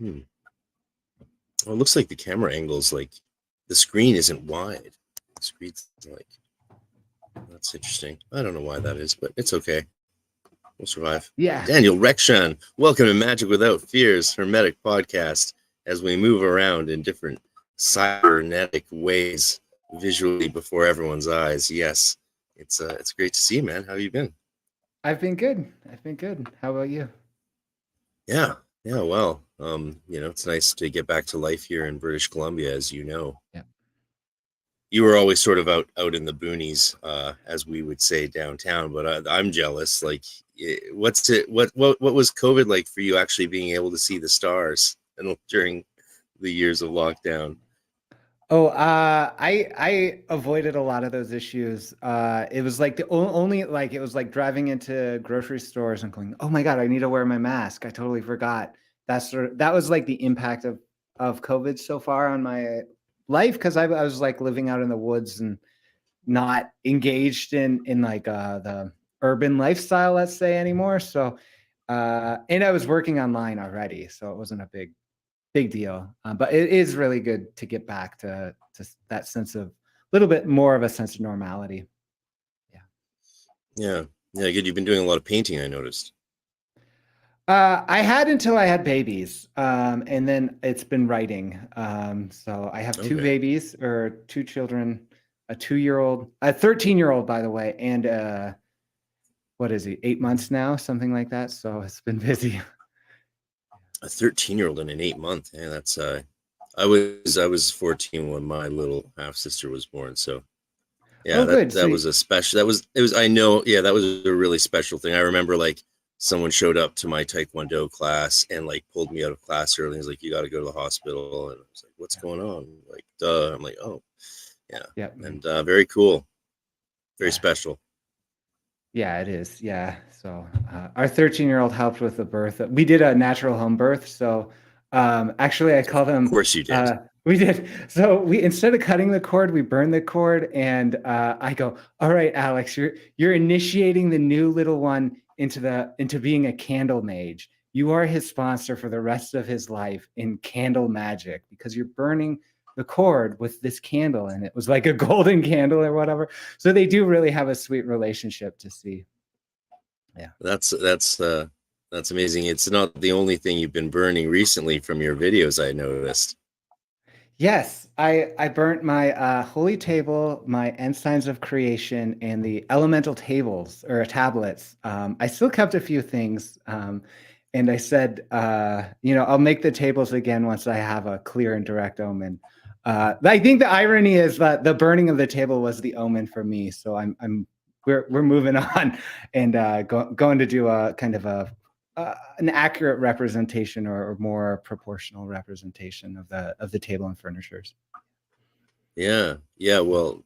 Hmm. Well, it looks like the camera angle's like the screen isn't wide. The screen's like, that's interesting. I don't know why that is, but it's okay. We'll survive. Yeah. Daniel Rekshan, welcome to Magic Without Fears, Hermetic podcast, as we move around in different cybernetic ways visually before everyone's eyes. Yes, it's great to see you, man. How you been? I've been good. How about you? Yeah, well, it's nice to get back to life here in British Columbia, as you know. Yeah. You were always sort of out in the boonies, as we would say downtown, but I'm jealous. Like, what was COVID like for you, actually being able to see the stars and during the years of lockdown? Oh, I avoided a lot of those issues. It was like the only like it was like driving into grocery stores and going, oh my God, I need to wear my mask. I totally forgot. That was like the impact of COVID so far on my life, because I was like living out in the woods and not engaged in like the urban lifestyle, let's say, anymore. So and I was working online already, so it wasn't a big deal. But it is really good to get back to that sense of a little bit more of a sense of normality. Yeah, good. You've been doing a lot of painting, I noticed. I had until I had babies, and then it's been writing. So I have two babies, or two children, a 2-year-old, a 13-year-old, by the way, and what is he, 8 months now, something like that. So it's been busy. A 13-year-old and an 8-month. Yeah, that's I was 14 when my little half sister was born. So yeah, that was a special. It was. I know. Yeah, that was a really special thing. I remember like someone showed up to my Taekwondo class and like pulled me out of class early. He's like, "You got to go to the hospital," and I was like, "What's going on?" Like, duh. I'm like, "Oh, yeah." Yeah. And very cool, very special. Yeah, it is. Yeah. So our 13-year-old helped with the birth. We did a natural home birth. So actually, I call them. Of course, you did. We did. So we, instead of cutting the cord, we burned the cord, and I go, "All right, Alex, you're initiating the new little one into being a candle mage. You are his sponsor for the rest of his life in candle magic, because you're burning the cord with this candle," and it was like a golden candle or whatever. So they do really have a sweet relationship to see. Yeah, that's amazing. It's not the only thing you've been burning recently from your videos, I noticed. Yes, I burnt my holy table, my ensigns of creation, and the elemental tables or tablets. I still kept a few things, and I said, I'll make the tables again once I have a clear and direct omen. I think the irony is that the burning of the table was the omen for me. So we're moving on and going to do a kind of an accurate representation or more proportional representation of the table and furnitures. Yeah. Well,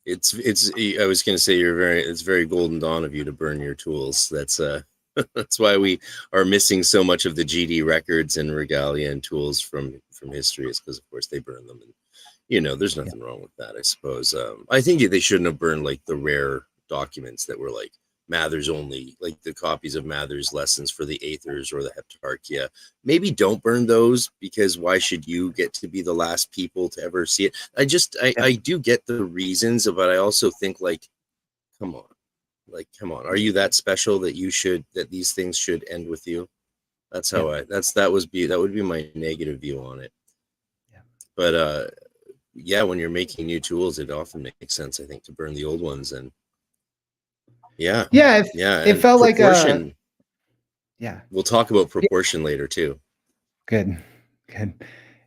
it's. I was going to say it's very Golden Dawn of you to burn your tools. That's that's why we are missing so much of the GD records and regalia and tools from history, is because of course they burn them, and there's nothing wrong with that, I suppose. I think they shouldn't have burned like the rare documents that were like Mather's only, like the copies of Mather's lessons for the Aethers or the Heptarchia. Maybe don't burn those, because why should you get to be the last people to ever see it? I do get the reasons, but I also think like, come on. Are you that special that these things should end with you? That's how that would be my negative view on it. Yeah. But when you're making new tools, it often makes sense, I think, to burn the old ones. And it felt like a We'll talk about proportion later too. Good.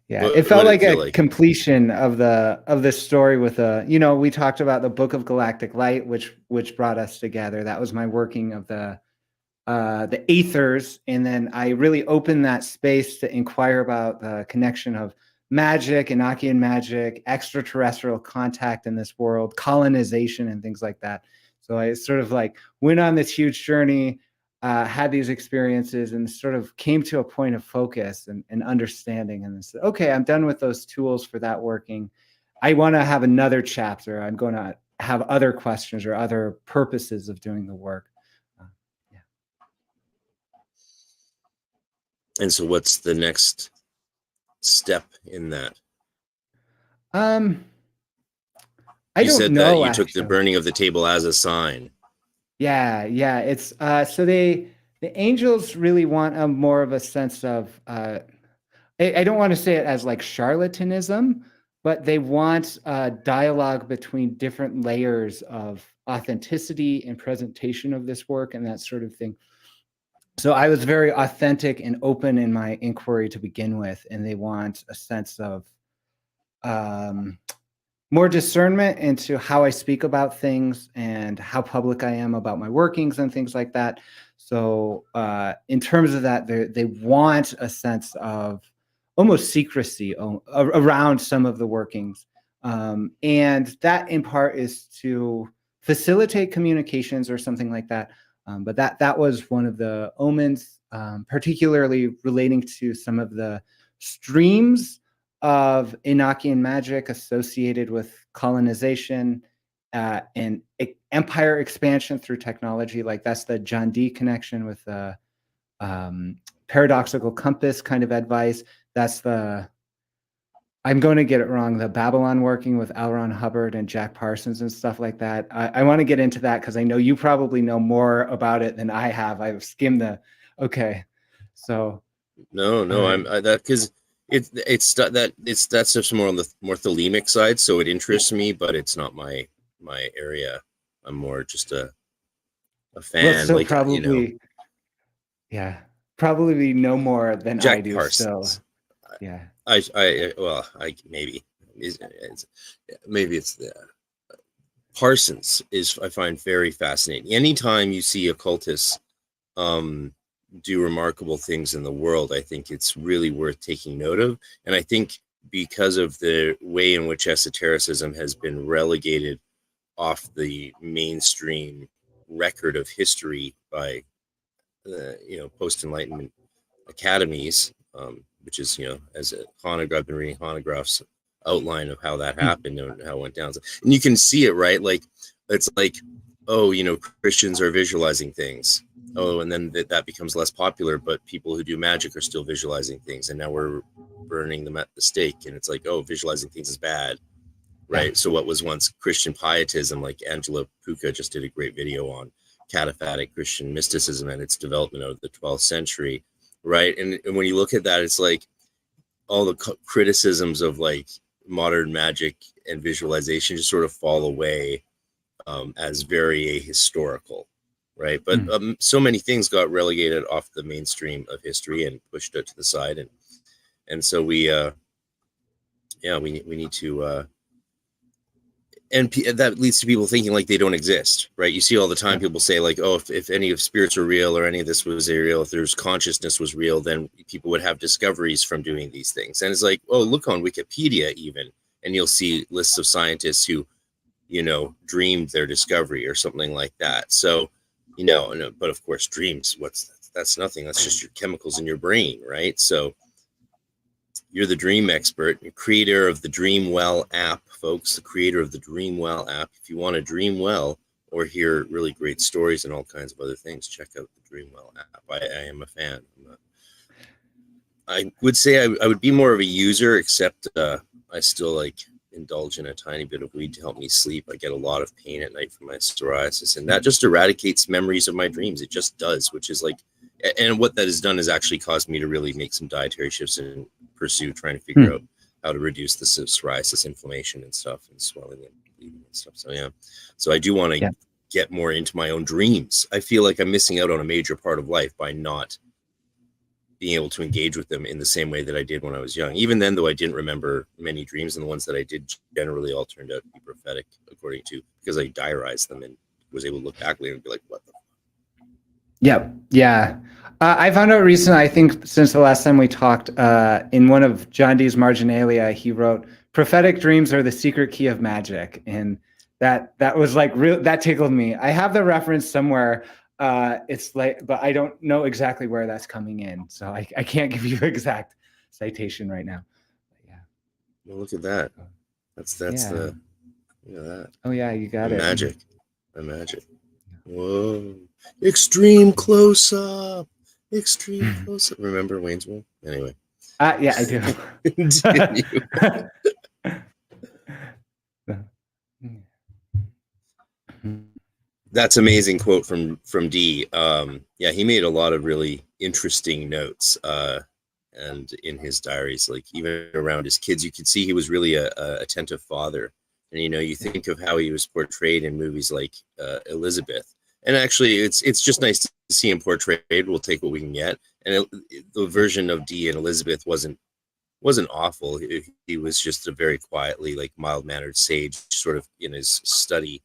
Yeah, it felt like a completion of the story with we talked about the Book of Galactic Light, which brought us together. That was my working of the Aethers, and then I really opened that space to inquire about the connection of magic, Enochian magic, extraterrestrial contact in this world, colonization, and things like that. So I sort of like went on this huge journey, had these experiences, and sort of came to a point of focus and understanding, and said, okay, I'm done with those tools for that working. I want to have another chapter. I'm going to have other questions or other purposes of doing the work. And so what's the next step in that? I You don't said know, that you took the actually. burning of the table as a sign. Yeah, yeah. It's so the angels really want a more of a sense of I don't want to say it as like charlatanism, but they want a dialogue between different layers of authenticity and presentation of this work and that sort of thing. So I was very authentic and open in my inquiry to begin with, and they want a sense of more discernment into how I speak about things and how public I am about my workings and things like that. So in terms of that, they want a sense of almost secrecy around some of the workings. And that in part is to facilitate communications or something like that. But that was one of the omens, particularly relating to some of the streams of Enochian magic associated with colonization and empire expansion through technology. Like that's the John Dee connection with the paradoxical compass kind of advice. That's the, I'm going to get it wrong, the Babylon working with L. Ron Hubbard and Jack Parsons and stuff like that. I want to get into that because I know you probably know more about it than I have. I've skimmed the, okay. So. No, I'm that because that's just more on the more thelemic side, so it interests me, but it's not my area. I'm more just a fan. Well, so like probably, you know, yeah, probably no more than Jack I do. Parsons. So, yeah. Maybe it's the Parsons is, I find very fascinating. Anytime you see occultists do remarkable things in the world, I think it's really worth taking note of. And I think because of the way in which esotericism has been relegated off the mainstream record of history by post-enlightenment academies, which is, as a Honegger, I've been reading Honegger's outline of how that happened and how it went down. And you can see it, right? Like, it's like, oh, Christians are visualizing things. Oh, and then that becomes less popular, but people who do magic are still visualizing things. And now we're burning them at the stake. And it's like, oh, visualizing things is bad, right? Yeah. So what was once Christian pietism, like Angela Puca just did a great video on cataphatic Christian mysticism and its development over the 12th century, right? And when you look at that, it's like all the criticisms of like modern magic and visualization just sort of fall away as very ahistorical, right? But so many things got relegated off the mainstream of history and pushed it to the side, and so we need to and that leads to people thinking like they don't exist, right? You see all the time people say like, oh, if any of spirits are real or any of this was real, if there's consciousness was real, then people would have discoveries from doing these things. And it's like, oh, look on Wikipedia even, and you'll see lists of scientists who dreamed their discovery or something like that. So but of course dreams, that's nothing, that's just your chemicals in your brain, right? So you're the dream expert, you're creator of the Dreamwell app, folks, the creator of the Dreamwell app. If you want to dream well or hear really great stories and all kinds of other things, check out the Dreamwell app. I am a fan. I would say I would be more of a user, except I still like indulge in a tiny bit of weed to help me sleep. I get a lot of pain at night from my psoriasis, and that just eradicates memories of my dreams. It just does, which is like, and what that has done is actually caused me to really make some dietary shifts and pursue trying to figure out how to reduce the psoriasis inflammation and stuff and swelling and bleeding and stuff. So so I do want to get more into my own dreams. I feel like I'm missing out on a major part of life by not being able to engage with them in the same way that I did when I was young. Even then, though, I didn't remember many dreams, and the ones that I did generally all turned out to be prophetic, according to, because I diarized them and was able to look back later and be like, what the? Yep. Yeah. I found out recently, I think since the last time we talked, in one of John Dee's Marginalia, he wrote, prophetic dreams are the secret key of magic. And that was like real, that tickled me. I have the reference somewhere. It's like, but I don't know exactly where that's coming in. So I can't give you exact citation right now. But yeah. Well, look at that. That's the, that. Oh yeah, you got the it. Magic. The magic. Whoa. Extreme close up. Extreme close up. Remember Wayne's World? Anyway. Yeah, I do. That's amazing quote from Dee. Yeah, he made a lot of really interesting notes, and in his diaries, like even around his kids, you could see he was really a attentive father. And you think of how he was portrayed in movies like Elizabeth, and actually, it's just nice to see him portrayed. We'll take what we can get, and the version of Dee and Elizabeth wasn't awful. He was just a very quietly, like, mild-mannered sage, sort of in his study,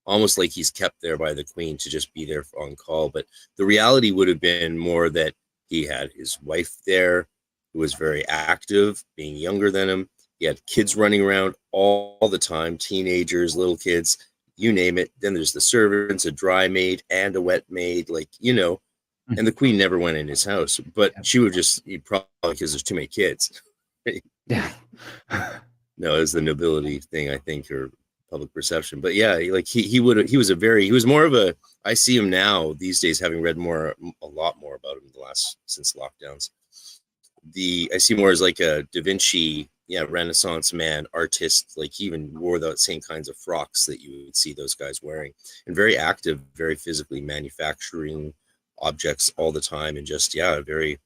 almost like he's kept there by the queen to just be there on call. But the reality would have been more that he had his wife there, who was very active, being younger than him. He had kids running around all the time, teenagers, little kids, you name it. Then there's the servants, a dry maid and a wet maid, and the queen never went in his house, but she would probably, because there's too many kids. Yeah. No, it was the nobility thing, I think, or public perception. But yeah, like he was more of a, I see him now these days, having read a lot more about him since lockdowns. I see more as like a Da Vinci, Renaissance man, artist. Like he even wore the same kinds of frocks that you would see those guys wearing, and very active, very physically manufacturing objects all the time, and just a very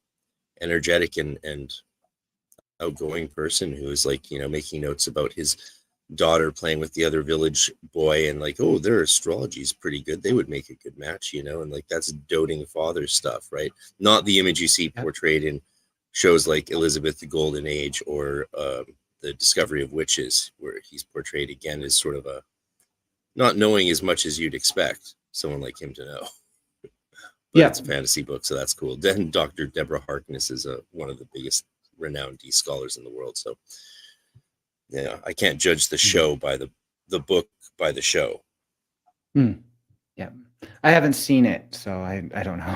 energetic and outgoing person who is making notes about his daughter playing with the other village boy, and oh, their astrology is pretty good, they would make a good match, and that's doting father stuff, right? Not the image you see portrayed in shows like Elizabeth the Golden Age or the Discovery of Witches, where he's portrayed again as sort of a not knowing as much as you'd expect someone like him to know. But it's a fantasy book, so that's cool. Then Dr. Deborah Harkness is one of the biggest renowned Dee scholars in the world. So yeah, I can't judge the show by the book by the show. Yeah, I haven't seen it, so I don't know.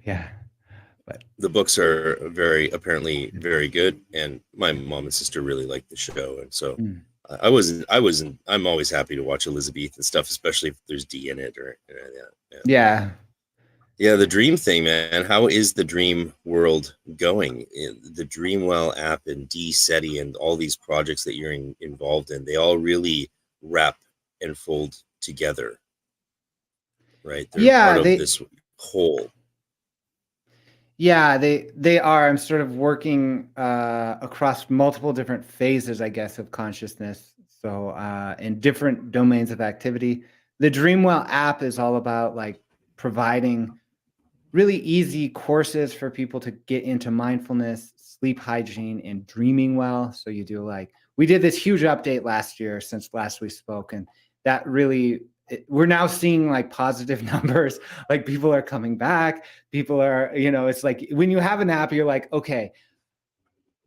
Yeah, but the books are apparently very good, and my mom and sister really like the show, and so I'm always happy to watch Elizabethan stuff, especially if there's Dee in it or Yeah, the dream thing, man. How is the dream world going? The Dreamwell app and D-SETI and all these projects that you're involved in, they all really wrap and fold together, right? They're part of this whole. Yeah, they are. I'm sort of working across multiple different phases, I guess, of consciousness. So in different domains of activity. The Dreamwell app is all about providing really easy courses for people to get into mindfulness, sleep hygiene, and dreaming well. So you do we did this huge update last year since last we spoke, and that really, we're now seeing positive numbers. People are coming back. People are, it's when you have an app, you're like, okay,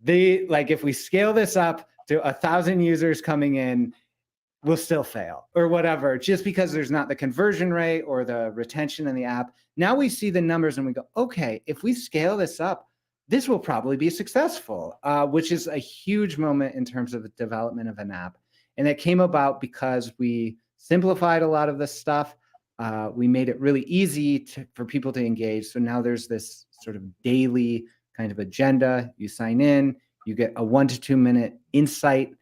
if we scale this up to 1,000 users coming in, we'll still fail or whatever, just because there's not the conversion rate or the retention in the app. Now we see the numbers and we go, okay, if we scale this up, this will probably be successful, which is a huge moment in terms of the development of an app. And it came about because we simplified a lot of this stuff. We made it really easy for people to engage. So now there's this sort of daily kind of agenda. You sign in, you get a 1 to 2 minute insight.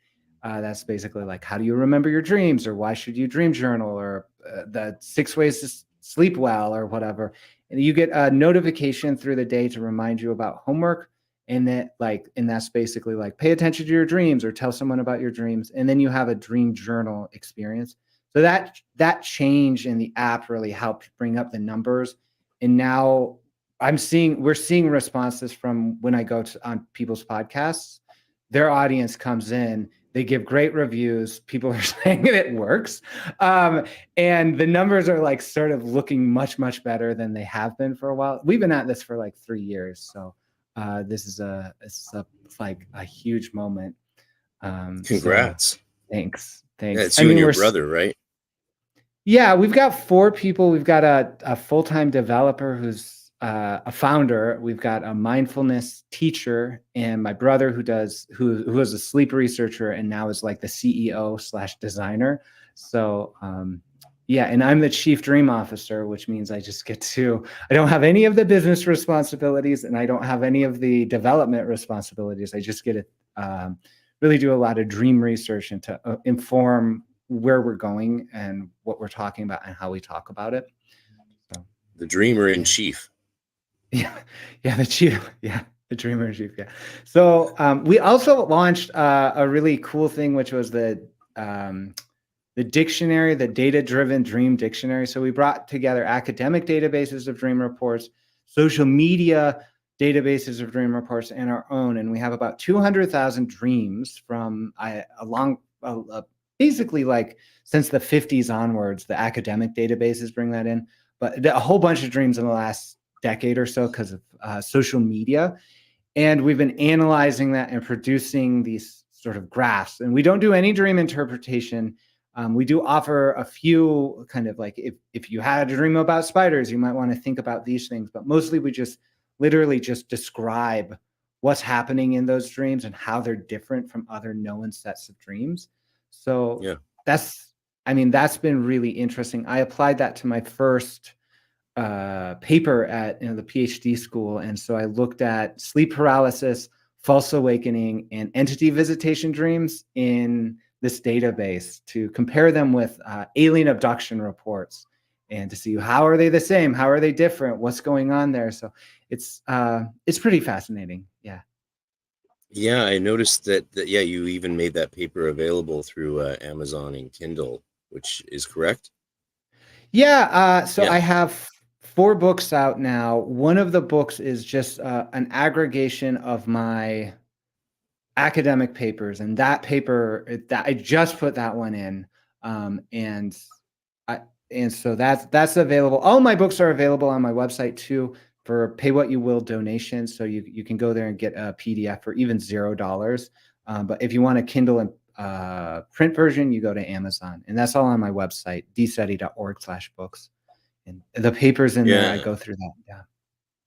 That's basically how do you remember your dreams, or why should you dream journal, or the 6 ways to sleep well, or whatever. And you get a notification through the day to remind you about homework. And that's basically pay attention to your dreams or tell someone about your dreams. And then you have a dream journal experience. So that change in the app really helped bring up the numbers. And now we're seeing responses from when I go on people's podcasts. Their audience comes in, they give great reviews. People are saying it works. And the numbers are sort of looking much, much better than they have been for a while. We've been at this for 3 years. So this is a huge moment. Congrats. So, thanks. Yeah, it's you and your brother, right? Yeah, we've got 4 people. We've got a full-time developer who's a founder. We've got a mindfulness teacher, and my brother who is a sleep researcher and now is the CEO/designer. So Yeah, and I'm the chief dream officer, which means I just get to, I don't have any of the business responsibilities and I don't have any of the development responsibilities. I just get to really do a lot of dream research and to inform where we're going and what we're talking about and how we talk about it. So, the dreamer in chief. Yeah, the chief. Yeah, the dreamer in chief. Yeah. So we also launched a really cool thing, which was the dictionary, the data-driven dream dictionary. So we brought together academic databases of dream reports, social media databases of dream reports, and our own. And we have about 200,000 dreams from basically like since the 50s onwards. The academic databases bring that in, but a whole bunch of dreams in the last decade or so because of social media. And we've been analyzing that and producing these sort of graphs. And we don't do any dream interpretation. We do offer a few kind of like, if you had a dream about spiders, you might want to think about these things, but mostly we just literally just describe what's happening in those dreams and how they're different from other known sets of dreams. So yeah, that's been really interesting. I applied that to my first paper at the PhD school. And so I looked at sleep paralysis, false awakening, and entity visitation dreams in this database to compare them with alien abduction reports and to see how are they the same, how are they different, what's going on there. So it's pretty fascinating. Yeah. Yeah, I noticed that yeah, you even made that paper available through Amazon and Kindle, which is correct. Yeah. So yeah. I have 4 books out now. One of the books is just an aggregation of my academic papers, and that paper that I just put that one in, and so that's available. All my books are available on my website too for pay what you will donations. So you can go there and get a PDF for even $0. But if you want a Kindle and print version, you go to Amazon, and that's all on my website, D-SETI.org/books. And the papers in there, I go through that. Yeah.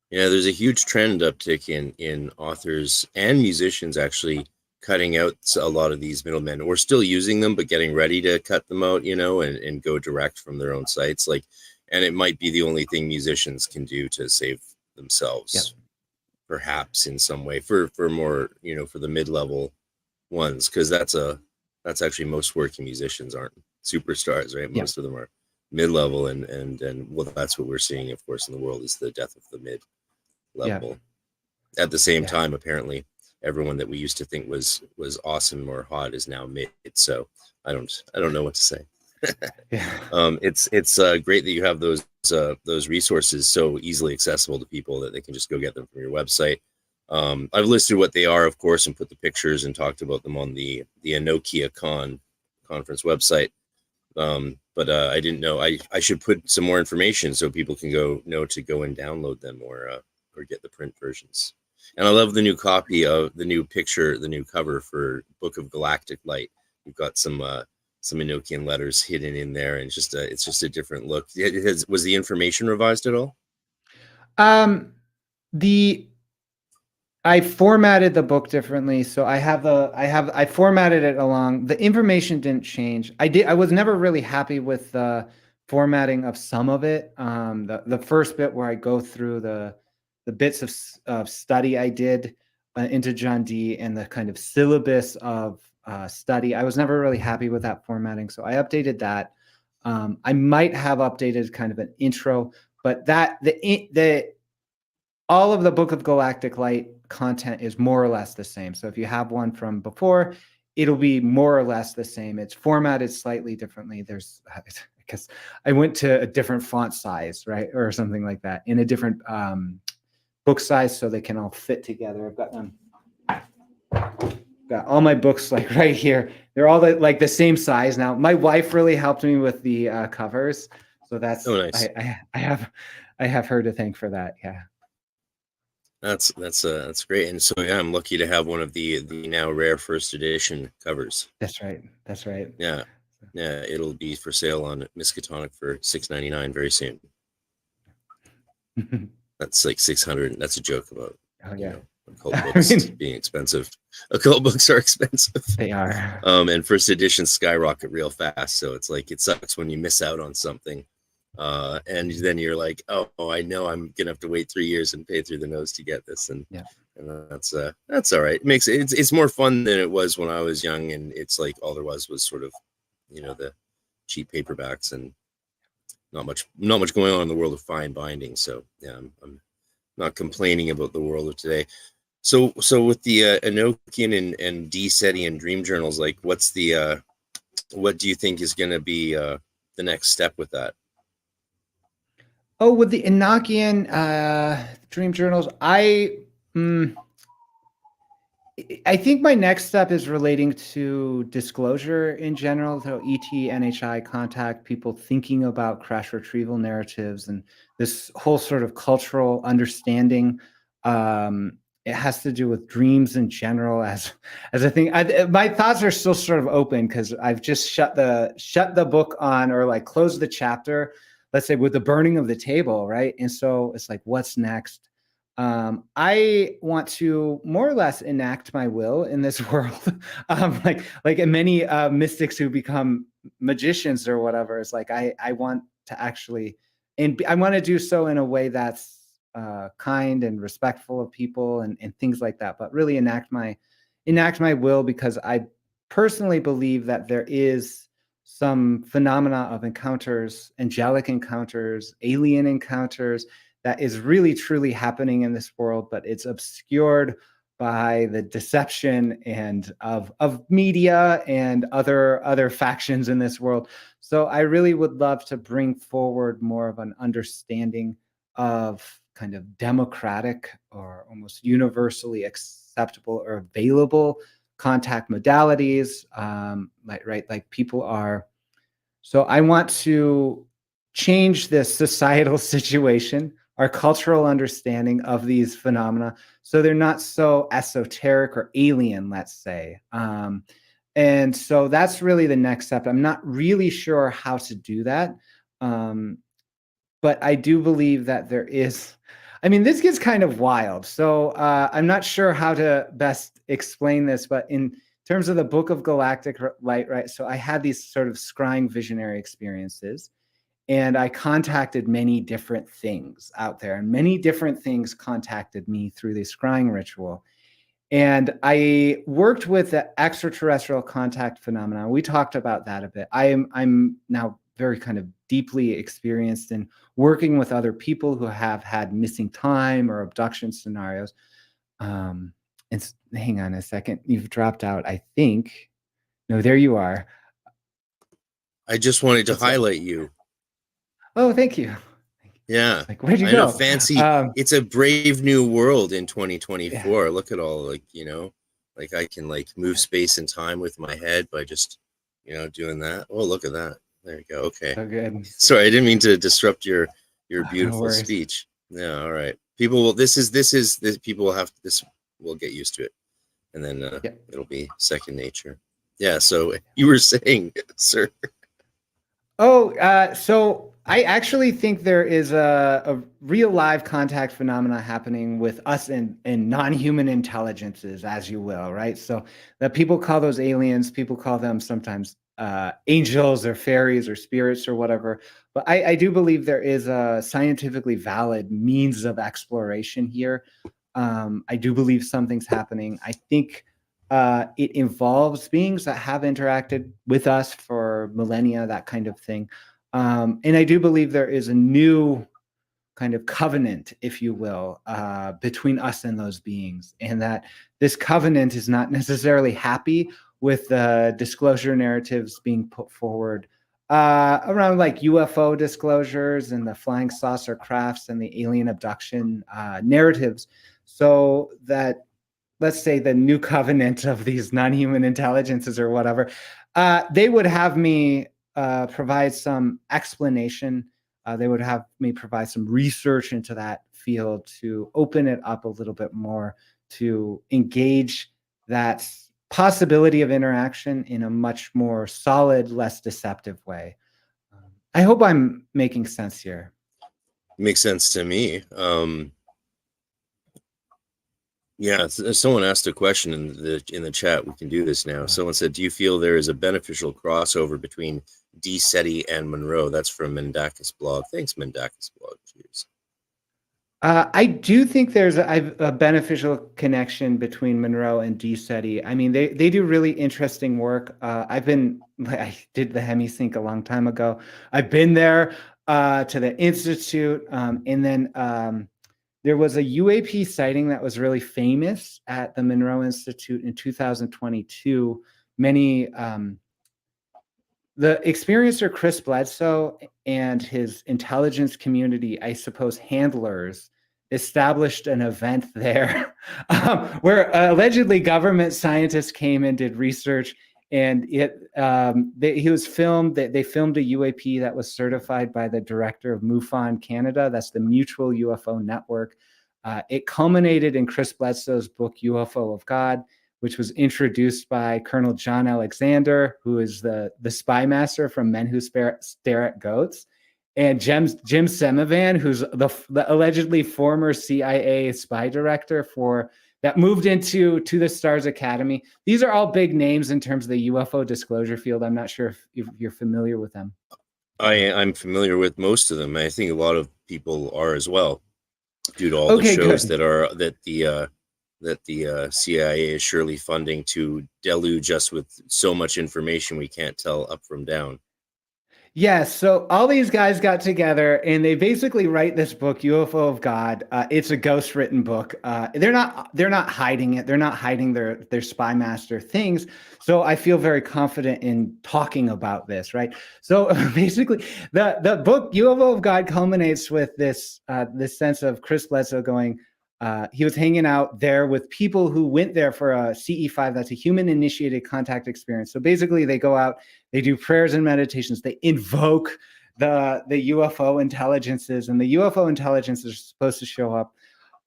Yeah, there's a huge trend uptick in authors and musicians actually cutting out a lot of these middlemen, or still using them, but getting ready to cut them out, and go direct from their own sites. And it might be the only thing musicians can do to save themselves, perhaps in some way for more, for the mid-level ones, because that's actually most working musicians aren't superstars, right? Most of them are mid-level, and well, that's what we're seeing, of course, in the world is the death of the mid-level. At the same time, apparently everyone that we used to think was awesome or hot is now mid. So I don't know what to say. It's great that you have those resources so easily accessible to people that they can just go get them from your website. I've listed what they are, of course, and put the pictures and talked about them on the Enochian conference website. But I didn't know I should put some more information so people can go and download them or get the print versions. And I love the new copy of the new picture, the new cover for Book of Galactic Light. You've got some Enochian letters hidden in there, and it's just a different look. Was the information revised at all? I formatted the book differently, so I formatted it along. The information didn't change. I was never really happy with the formatting of some of it. The first bit where I go through the bits of study I did into John Dee and the kind of syllabus of study, I was never really happy with that formatting, so I updated that. I might have updated kind of an intro, but all of the Book of Galactic Light content is more or less the same. So if you have one from before, it'll be more or less the same. It's formatted slightly differently. Because I went to a different font size, right? Or something like that, in a different book size so they can all fit together. I've got them. Got all my books like right here. They're all like the same size now. My wife really helped me with the covers. So that's nice. I have her to thank for that. Yeah. That's great. And so yeah, I'm lucky to have one of the now rare first edition covers. That's right. Yeah, it'll be for sale on Miskatonic for $6.99 very soon. That's like 600. That's a joke about Occult books being expensive. Occult books are expensive. They are. And first editions skyrocket real fast. So it's like, it sucks when you miss out on something. And then you're like, oh, I know I'm gonna have to wait 3 years and pay through the nose to get this. And that's all right. It makes it's more fun than it was when I was young, and it's like all there was sort of, the cheap paperbacks and not much going on in the world of fine binding. So yeah, I'm not complaining about the world of today. So with the Enochian and D-SETI and dream journals, like what do you think is going to be the next step with that? Oh, with the Enochian dream journals, I think my next step is relating to disclosure in general. So ET, NHI, contact, people thinking about crash retrieval narratives and this whole sort of cultural understanding. It has to do with dreams in general as a thing. My thoughts are still sort of open because I've just shut the book on, or like closed the chapter, let's say with the burning of the table, right? And so it's like, what's next? I want to more or less enact my will in this world. Like in many mystics who become magicians or whatever, it's like I want to actually, and I want to do so in a way that's kind and respectful of people and things like that, but really enact my will, because I personally believe that there is some phenomena of encounters, angelic encounters, alien encounters, that is really truly happening in this world, but it's obscured by the deception and of media and other factions in this world. So I really would love to bring forward more of an understanding of kind of democratic or almost universally acceptable or available contact modalities, like people are. So I want to change this societal situation, our cultural understanding of these phenomena, so they're not so esoteric or alien, let's say. And so that's really the next step. I'm not really sure how to do that. But I do believe that there is, this gets kind of wild. So I'm not sure how to best explain this, but in terms of the Book of Galactic Light, right? So I had these sort of scrying visionary experiences, and I contacted many different things out there, and many different things contacted me through the scrying ritual. And I worked with the extraterrestrial contact phenomena. We talked about that a bit. I'm now very kind of deeply experienced in working with other people who have had missing time or abduction scenarios. And hang on a second, you've dropped out, I think. No, there you are. I just wanted to highlight you. Oh, thank you. Yeah. Like, where'd you go? Fancy. It's a brave new world in 2024. Yeah. Look at all, like I can like move space and time with my head by just, doing that. Oh, look at that. There you go. Okay. So good. Sorry, I didn't mean to disrupt your beautiful speech. Yeah. All right. People will, this people will have, this will get used to it. And then it'll be second nature. Yeah. So you were saying, sir. Oh, so I actually think there is a real live contact phenomena happening with us and non-human intelligences, as you will, right? So that people call those aliens, people call them sometimes angels or fairies or spirits or whatever. But I do believe there is a scientifically valid means of exploration here. I do believe something's happening. I think it involves beings that have interacted with us for millennia, that kind of thing. And I do believe there is a new kind of covenant, if you will, between us and those beings, and that this covenant is not necessarily happy with the disclosure narratives being put forward around like UFO disclosures and the flying saucer crafts and the alien abduction narratives. So that, let's say, the new covenant of these non-human intelligences or whatever, they would have me provide some explanation. They would have me provide some research into that field to open it up a little bit more, to engage that possibility of interaction in a much more solid, less deceptive way. I hope I'm making sense here. Makes sense to me. Yeah, someone asked a question in the chat. We can do this now. Someone said, "Do you feel there is a beneficial crossover between D-SETI and Monroe?" That's from Mendakis blog. Thanks, Mendakis blog. Cheers. I do think there's a beneficial connection between Monroe and D-SETI. I mean, they do really interesting work. I did the HEMI-Sync a long time ago. I've been there to the Institute, and then there was a UAP sighting that was really famous at the Monroe Institute in 2022. The experiencer Chris Bledsoe and his intelligence community, I suppose, handlers, established an event there where allegedly government scientists came and did research, and he was filmed. They filmed a UAP that was certified by the director of MUFON Canada. That's the Mutual UFO Network. It culminated in Chris Bledsoe's book UFO of God, which was introduced by Colonel John Alexander, who is the spy master from Men Who Stare at Goats, and Jim Semivan, who's the allegedly former CIA spy director that moved into the Stars Academy. These are all big names in terms of the UFO disclosure field. I'm not sure if you're familiar with them. I'm familiar with most of them. I think a lot of people are as well, due to all the shows that the CIA is surely funding to deluge us with so much information we can't tell up from down. Yes, so all these guys got together and they basically write this book, UFO of God. It's a ghost written book. They're not hiding it. They're not hiding their spy master things. So I feel very confident in talking about this, right? So basically, the book UFO of God culminates with this sense of Chris Bledsoe going. He was hanging out there with people who went there for a CE5, that's a human initiated contact experience. So basically they go out, they do prayers and meditations, they invoke the UFO intelligences, and the UFO intelligences are supposed to show up.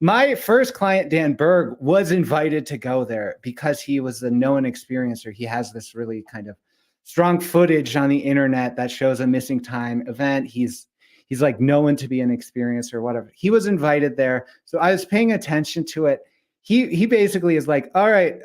My first client, Dan Berg, was invited to go there because he was a known experiencer. He has this really kind of strong footage on the internet that shows a missing time event. He's like known to be an experiencer or whatever. He was invited there. So I was paying attention to it. He basically is like, all right,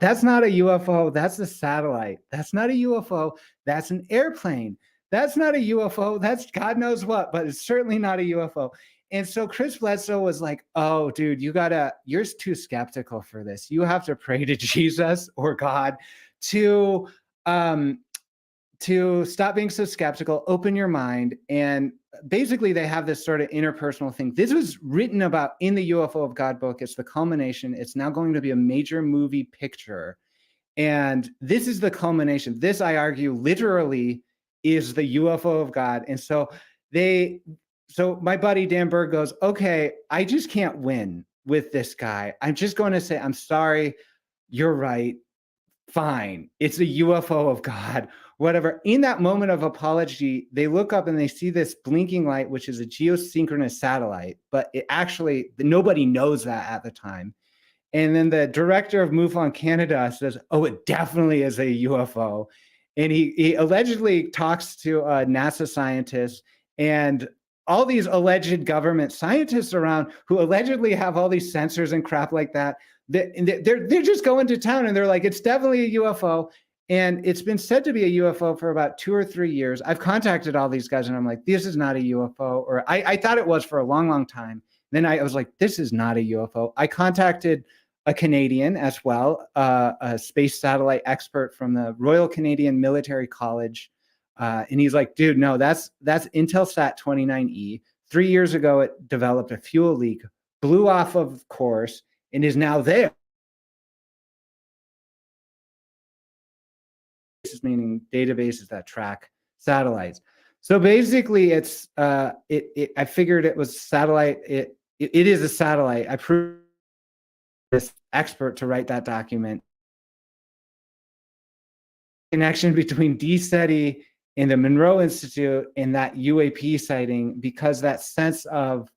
that's not a UFO. That's a satellite. That's not a UFO. That's an airplane. That's not a UFO. That's God knows what, but it's certainly not a UFO. And so Chris Bledsoe was like, oh, dude, you're too skeptical for this. You have to pray to Jesus or God to stop being so skeptical, open your mind. And basically they have this sort of interpersonal thing. This was written about in the UFO of God book. It's the culmination. It's now going to be a major movie picture. And this is the culmination. This, I argue, literally is the UFO of God. And so my buddy Dan Berg goes, okay, I just can't win with this guy. I'm just going to say, I'm sorry. You're right. Fine. It's a UFO of God. Whatever. In that moment of apology, they look up and they see this blinking light, which is a geosynchronous satellite, but nobody knows that at the time. And then the director of MUFON Canada says, oh, it definitely is a UFO. And he allegedly talks to NASA scientists and all these alleged government scientists around who allegedly have all these sensors and crap like that. They're just going to town and they're like, it's definitely a UFO. And it's been said to be a UFO for about 2 or 3 years. I've contacted all these guys and I'm like, this is not a UFO. Or I thought it was for a long, long time. Then I was like, this is not a UFO. I contacted a Canadian as well, a space satellite expert from the Royal Canadian Military College. And he's like, dude, no, that's Intelsat 29E. 3 years ago, it developed a fuel leak, blew off of course, and is now there. Meaning databases that track satellites. So basically, it's I figured it was satellite. It is a satellite. I proved this expert to write that document. Connection between D-SETI and the Monroe Institute and that UAP sighting, because that sense of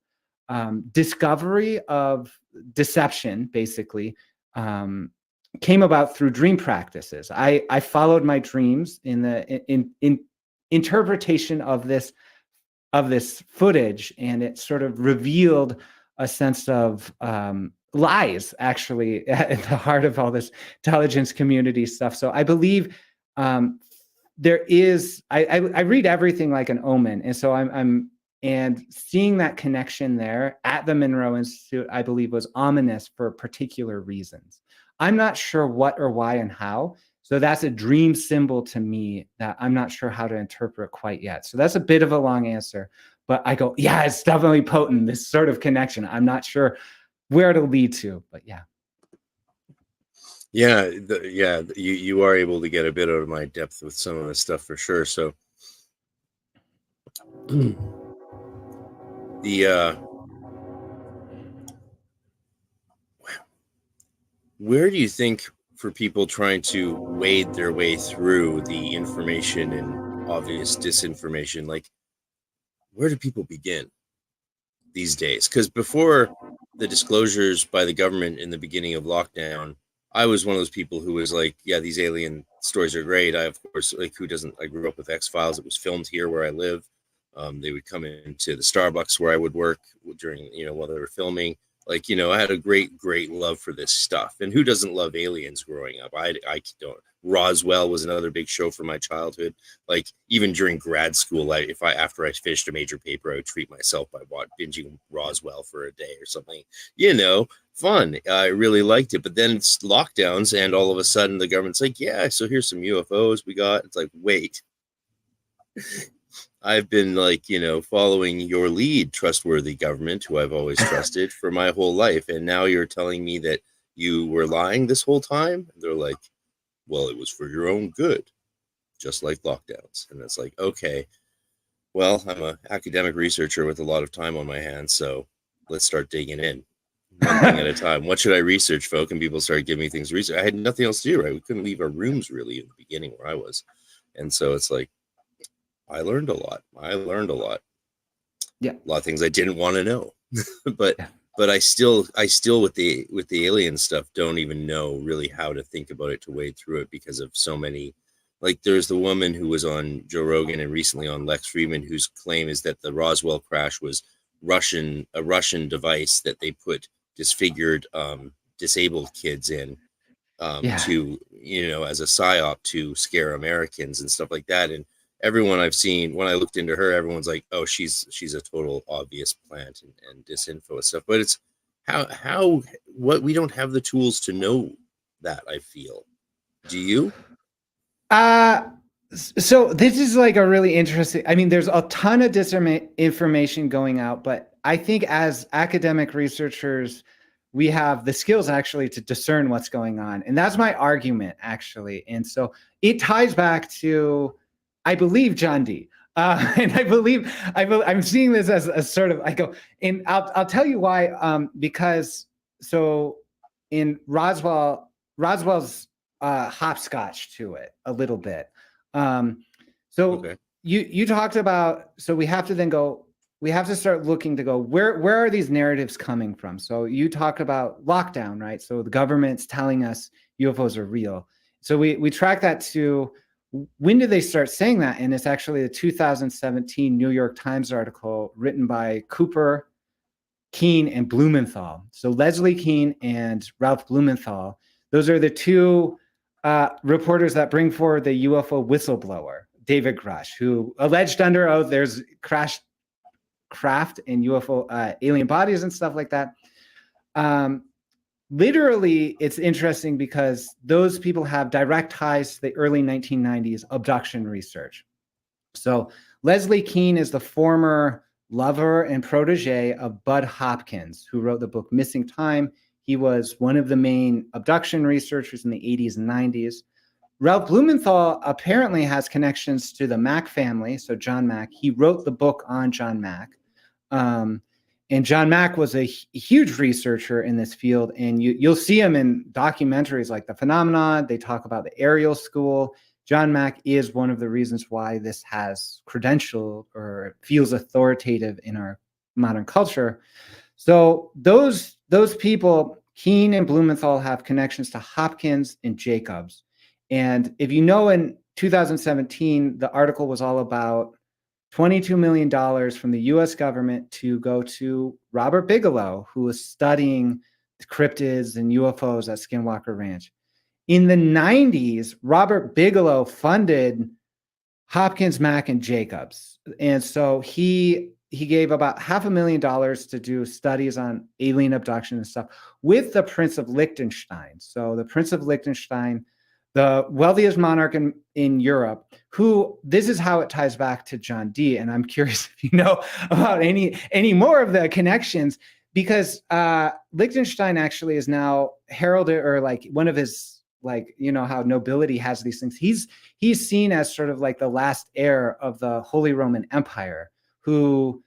discovery of deception, basically, came about through dream practices. I followed my dreams in interpretation of this footage, and it sort of revealed a sense of lies actually at the heart of all this intelligence community stuff. So I believe there is, I read everything like an omen. And so and seeing that connection there at the Monroe Institute, I believe was ominous for particular reasons. I'm not sure what or why and how. So that's a dream symbol to me that I'm not sure how to interpret quite yet. So that's a bit of a long answer, but I go, yeah, it's definitely potent, this sort of connection. I'm not sure where it'll lead to, but yeah. Yeah, you are able to get a bit out of my depth with some of this stuff for sure. So where do you think, for people trying to wade their way through the information and obvious disinformation, like, where do people begin these days? Because before the disclosures by the government in the beginning of lockdown, I was one of those people who was like, yeah, these alien stories are great. I, of course, like, who doesn't? I grew up with X-Files. It was filmed here where I live. They would come into the Starbucks where I would work during, while they were filming. Like, I had a great love for this stuff. And who doesn't love aliens growing up? I don't. Roswell was another big show for my childhood. Like, even during grad school, after I finished a major paper, I would treat myself by binging Roswell for a day or something. Fun. I really liked it. But then it's lockdowns, and all of a sudden the government's like, yeah, so here's some UFOs we got. It's like, wait. I've been following your lead, trustworthy government, who I've always trusted for my whole life. And now you're telling me that you were lying this whole time? And they're like, well, it was for your own good, just like lockdowns. And it's like, okay, well, I'm an academic researcher with a lot of time on my hands, so let's start digging in one thing at a time. What should I research, folk? And people started giving me things to research. I had nothing else to do, right? We couldn't leave our rooms really in the beginning where I was. And so it's like, I learned a lot. Yeah. A lot of things I didn't want to know, but I still with the alien stuff don't even know really how to think about it, to wade through it, because of so many. Like, there's the woman who was on Joe Rogan and recently on Lex Fridman, whose claim is that the Roswell crash was a Russian device that they put disfigured, disabled kids in, to, as a psyop to scare Americans and stuff like that. And everyone I've seen, when I looked into her, everyone's like, oh, she's a total obvious plant and disinfo and stuff. But it's what we don't have the tools to know that, I feel. Do you? So this is like a really interesting, I mean, there's a ton of disinformation going out, but I think as academic researchers, we have the skills actually to discern what's going on. And that's my argument, actually. And so it ties back to, I believe, John Dee. And I'm seeing this as a sort of, I go, and I'll tell you why, because so in Roswell's hopscotch to it a little bit. Okay. You talked about, so we have to start looking to go, where are these narratives coming from? So you talk about lockdown, right? So the government's telling us UFOs are real. So we track that to, when did they start saying that? And it's actually a 2017 New York Times article written by Cooper, Keene, and Blumenthal. So Leslie Keene and Ralph Blumenthal, those are the two reporters that bring forward the UFO whistleblower, David Grush, who alleged under oath there's crashed craft and UFO alien bodies and stuff like that. Literally, it's interesting because those people have direct ties to the early 1990s abduction research. So Leslie Keene is the former lover and protege of Bud Hopkins, who wrote the book Missing Time. He was one of the main abduction researchers in the 80s and 90s. Ralph Blumenthal apparently has connections to the Mack family. So John Mack, he wrote the book on John Mack. And John Mack was a huge researcher in this field. And you'll see him in documentaries like The Phenomenon. They talk about the Ariel School. John Mack is one of the reasons why this has credential or feels authoritative in our modern culture. So those people, Keene and Blumenthal, have connections to Hopkins and Jacobs. And if you know, in 2017, the article was all about $22 million from the US government to go to Robert Bigelow, who was studying cryptids and UFOs at Skinwalker Ranch. In the 90s, Robert Bigelow funded Hopkins, Mack, and Jacobs. And so he gave about $500,000 to do studies on alien abduction and stuff with the Prince of Liechtenstein. So the Prince of Liechtenstein, the wealthiest monarch in Europe, who, this is how it ties back to John Dee. And I'm curious if you know about any more of the connections, because Liechtenstein actually is now heralded, or like one of his, like, you know how nobility has these things. He's seen as sort of like the last heir of the Holy Roman Empire, who,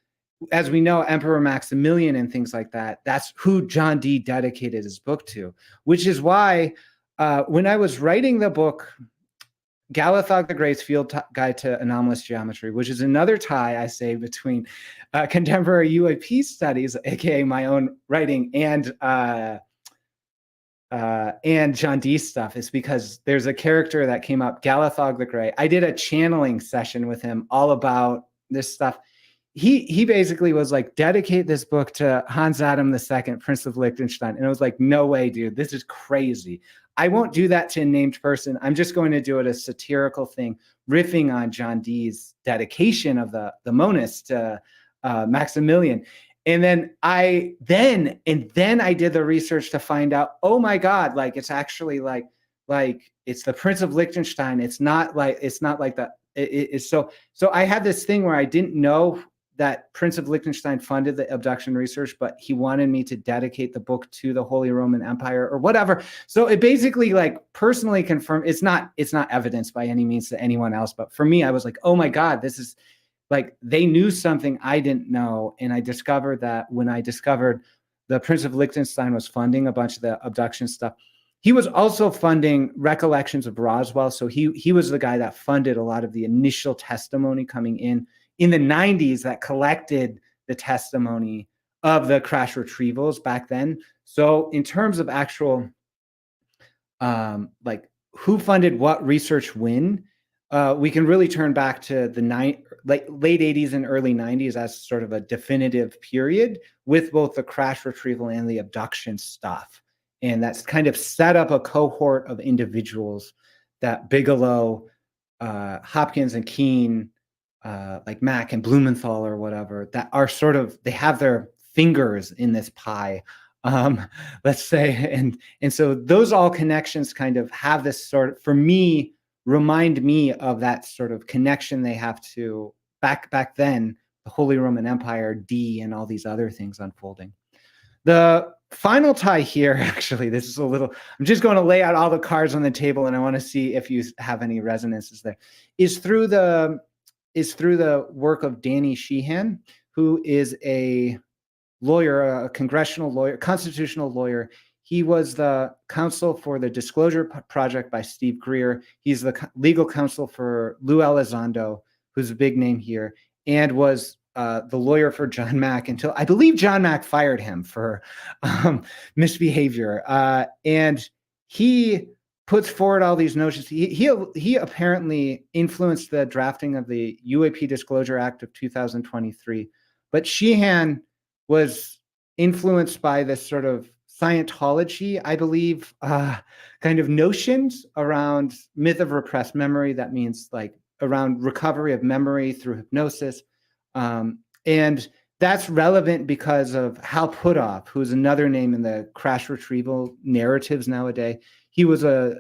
as we know, Emperor Maximilian and things like that, that's who John Dee dedicated his book to, which is why when I was writing the book, Galahad the Great's Field Guide to Anomalous Geometry, which is another tie, I say, between contemporary UAP studies, aka my own writing, and John Dee stuff, is because there's a character that came up, Galahad the Great. I did a channeling session with him all about this stuff. He basically was like, dedicate this book to Hans Adam II, Prince of Liechtenstein. And I was like, no way, dude, this is crazy. I won't do that to a named person. I'm just going to do it a satirical thing, riffing on John Dee's dedication of the monists to Maximilian. And then I did the research to find out, oh my God, like it's actually like it's the Prince of Liechtenstein. It's not like that. It's so I had this thing where I didn't know that Prince of Liechtenstein funded the abduction research, but he wanted me to dedicate the book to the Holy Roman Empire or whatever. So it basically like personally confirmed, it's not evidence by any means to anyone else, but for me, I was like, oh my God, this is like, they knew something I didn't know. And I discovered that when I discovered the Prince of Liechtenstein was funding a bunch of the abduction stuff, he was also funding Recollections of Roswell. So he was the guy that funded a lot of the initial testimony coming in the 90s that collected the testimony of the crash retrievals back then. So in terms of actual like who funded what research when, we can really turn back to the late 80s and early 90s as sort of a definitive period with both the crash retrieval and the abduction stuff. And that's kind of set up a cohort of individuals that Bigelow, Hopkins and Keene, like Mack and Blumenthal or whatever, that are sort of, they have their fingers in this pie, let's say. And so those all connections kind of have this sort of, for me, remind me of that sort of connection they have to back then, the Holy Roman Empire, Dee, and all these other things unfolding. The final tie here, actually, this is a little, I'm just going to lay out all the cards on the table, and I want to see if you have any resonances there, is through the work of Danny Sheehan, who is a lawyer, a congressional lawyer, constitutional lawyer. He was the counsel for the Disclosure Project by Steve Greer. He's the legal counsel for Lou Elizondo, who's a big name here, and was the lawyer for John Mack until I believe John Mack fired him for misbehavior. And he puts forward all these notions. He apparently influenced the drafting of the UAP Disclosure Act of 2023. But Sheehan was influenced by this sort of Scientology, I believe, kind of notions around myth of repressed memory. That means like around recovery of memory through hypnosis. And that's relevant because of Hal Puthoff, who's another name in the crash retrieval narratives nowadays. He was a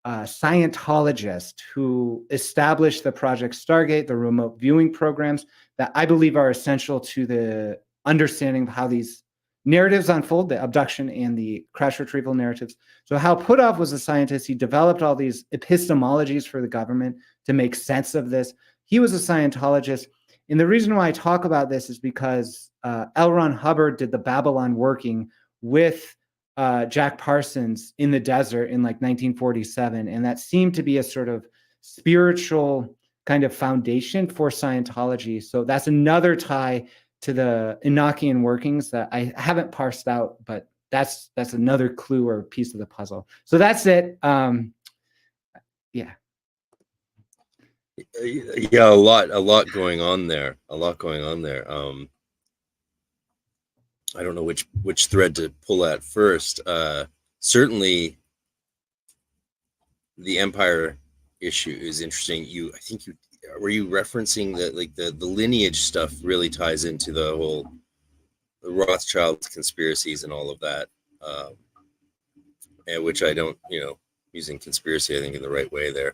Scientologist who established the Project Stargate, the remote viewing programs that I believe are essential to the understanding of how these narratives unfold, the abduction and the crash retrieval narratives. So Hal Puthoff was a scientist. He developed all these epistemologies for the government to make sense of this. He was a Scientologist. And the reason why I talk about this is because L. Ron Hubbard did the Babylon working with Jack Parsons in the desert in like 1947. And that seemed to be a sort of spiritual kind of foundation for Scientology. So that's another tie to the Enochian workings that I haven't parsed out, but that's another clue or piece of the puzzle. So that's it. Yeah. Yeah, a lot going on there. I don't know which thread to pull at first. Certainly, the Empire issue is interesting. I think were you referencing that, like the lineage stuff really ties into the whole the Rothschild conspiracies and all of that, and which I don't, using conspiracy, I think in the right way there,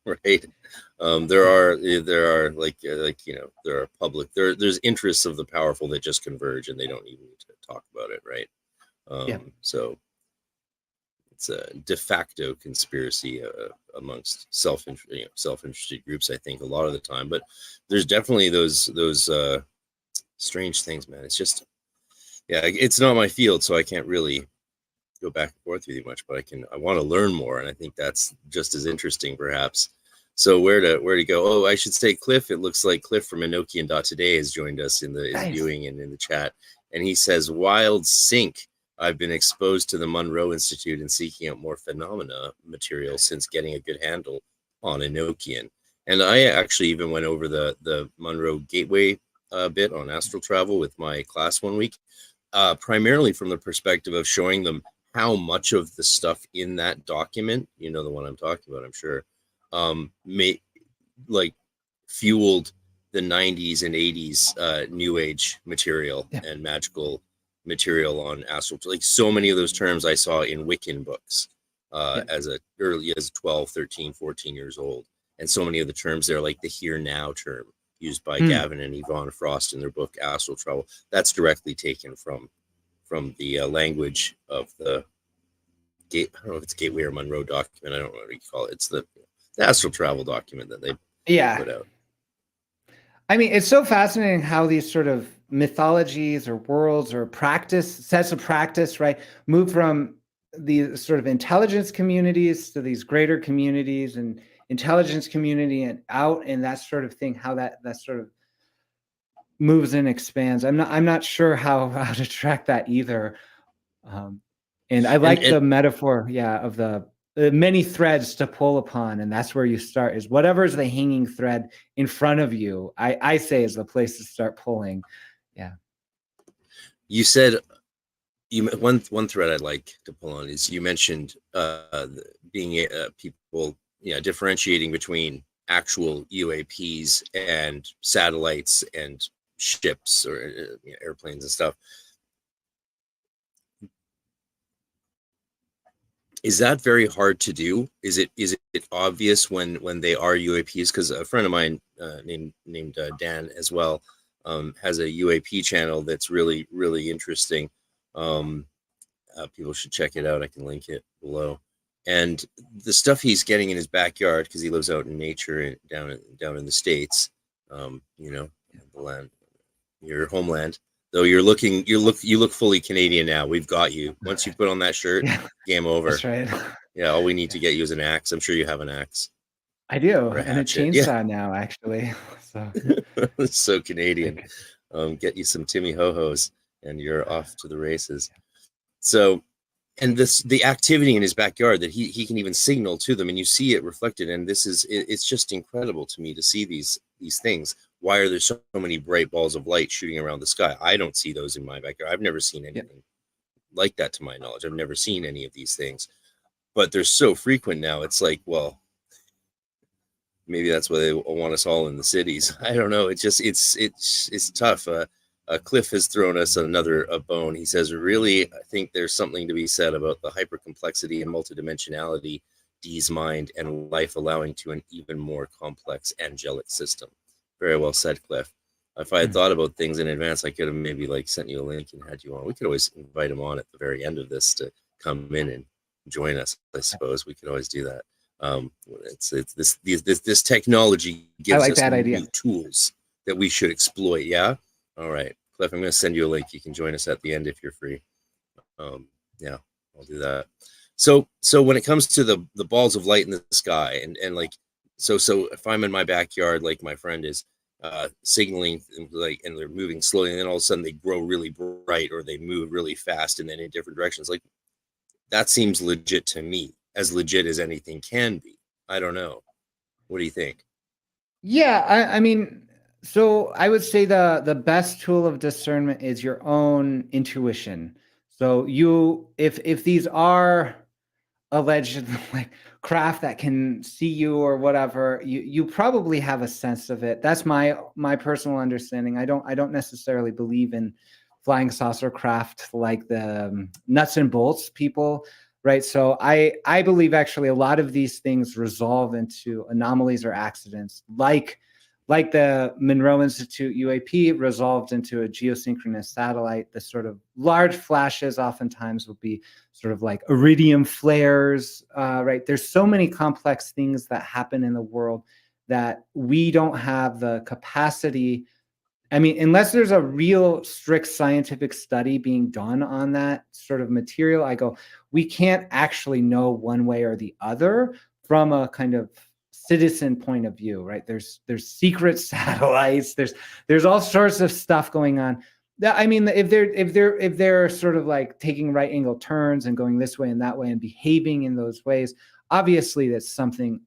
right? There are like there are there's interests of the powerful that just converge and they don't even need to talk about it, right? So it's a de facto conspiracy amongst self-interested groups, I think, a lot of the time. But there's definitely those strange things, man. It's just, it's not my field, so I can't really go back and forth with you much. But I want to learn more, and I think that's just as interesting, perhaps. So where to go? Oh, I should say Cliff. It looks like Cliff from Enochian.today has joined us in the viewing and in the chat, and he says, "Wild Sync. I've been exposed to the Monroe Institute and seeking out more phenomena material since getting a good handle on Enochian." And I actually even went over the Monroe Gateway bit on astral travel with my class one week, primarily from the perspective of showing them how much of the stuff in that document, the one I'm talking about, I'm sure, fueled the 90s and 80s New Age material and magical material on astral. Like so many of those terms I saw in Wiccan books as early as 12, 13, 14 years old. And so many of the terms there, like the here now term used by Gavin and Yvonne Frost in their book Astral Travel, that's directly taken from the language of the I don't know if it's Gateway or Monroe document. I don't know what you call it. It's the astral travel document that they put out. I mean, it's so fascinating how these sort of mythologies or worlds or sets of practice, right, move from these sort of intelligence communities to these greater communities and intelligence community and out and that sort of thing, how that sort of moves and expands. I'm not sure how to track that either. And I like the metaphor, of the many threads to pull upon, and that's where you start. Is whatever's the hanging thread in front of you, I say is the place to start pulling. Yeah. You said one thread I'd like to pull on is you mentioned being people, differentiating between actual UAPs and satellites and ships or airplanes and stuff. Is that very hard to do? Is it obvious when they are UAPs? Because a friend of mine named Dan as well has a UAP channel that's really, really interesting. People should check it out. I can link it below. And the stuff he's getting in his backyard, because he lives out in nature down in the States, the land, your homeland. Though you look fully Canadian now. We've got you. Once you put on that shirt, game over. That's right. Yeah, all we need to get you is an axe. I'm sure you have an axe. I do, and a chainsaw now, actually. So it's so Canadian. Get you some Timmy Ho-Hos, and you're off to the races. So, and the activity in his backyard that he can even signal to them, and you see it reflected. And it's just incredible to me to see these things. Why are there so many bright balls of light shooting around the sky? I don't see those in my backyard. I've never seen anything like that, to my knowledge. I've never seen any of these things, but they're so frequent now. It's like, well, maybe that's why they want us all in the cities. I don't know. It's just it's tough. Cliff has thrown us a bone. He says, really, I think there's something to be said about the hypercomplexity and multidimensionality Dee's mind and life allowing to an even more complex angelic system. Very well said, Cliff. If I had thought about things in advance, I could have maybe sent you a link and had you on. We could always invite him on at the very end of this to come in and join us. I suppose we could always do that. It's this technology gives us new tools that we should exploit. Yeah. All right, Cliff, I'm going to send you a link. You can join us at the end if you're free. Yeah, I'll do that. So when it comes to the balls of light in the sky and so if I'm in my backyard, like my friend is signaling and they're moving slowly, and then all of a sudden they grow really bright or they move really fast and then in different directions, that seems legit to me, as legit as anything can be. I don't know. What do you think? Yeah, I mean, So I would say the best tool of discernment is your own intuition. So if these are alleged like craft that can see you or whatever, you probably have a sense of it. That's my personal understanding. I don't necessarily believe in flying saucer craft like the nuts and bolts people, right? So I believe actually a lot of these things resolve into anomalies or accidents, like the Monroe Institute UAP resolved into a geosynchronous satellite. The sort of large flashes oftentimes will be sort of like iridium flares, right? There's so many complex things that happen in the world that we don't have the capacity. I mean, unless there's a real strict scientific study being done on that sort of material, we can't actually know one way or the other from a kind of citizen point of view, right? There's secret satellites, there's all sorts of stuff going on. I mean, if they're sort of like taking right angle turns and going this way and that way and behaving in those ways, obviously that's something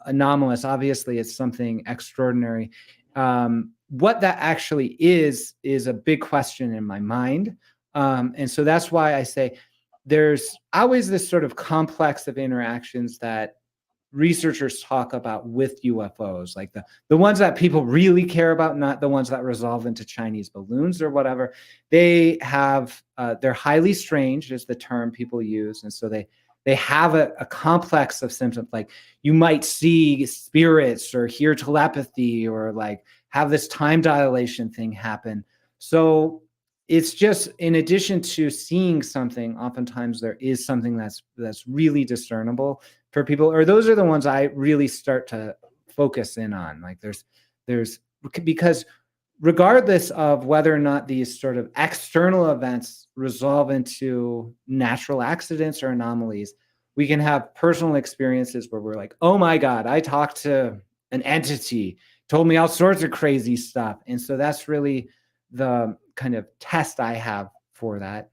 anomalous. Obviously, it's something extraordinary. What that actually is a big question in my mind, and so that's why I say there's always this sort of complex of interactions that researchers talk about with UFOs, like the ones that people really care about, not the ones that resolve into Chinese balloons or whatever. They have they're highly strange is the term people use, and so they have a complex of symptoms. Like you might see spirits or hear telepathy or like have this time dilation thing happen. So it's just, in addition to seeing something, oftentimes there is something that's really discernible for people, or those are the ones I really start to focus in on. Like there's because regardless of whether or not these sort of external events resolve into natural accidents or anomalies, we can have personal experiences where we're like, oh my God, I talked to an entity, told me all sorts of crazy stuff. And so that's really the kind of test I have for that.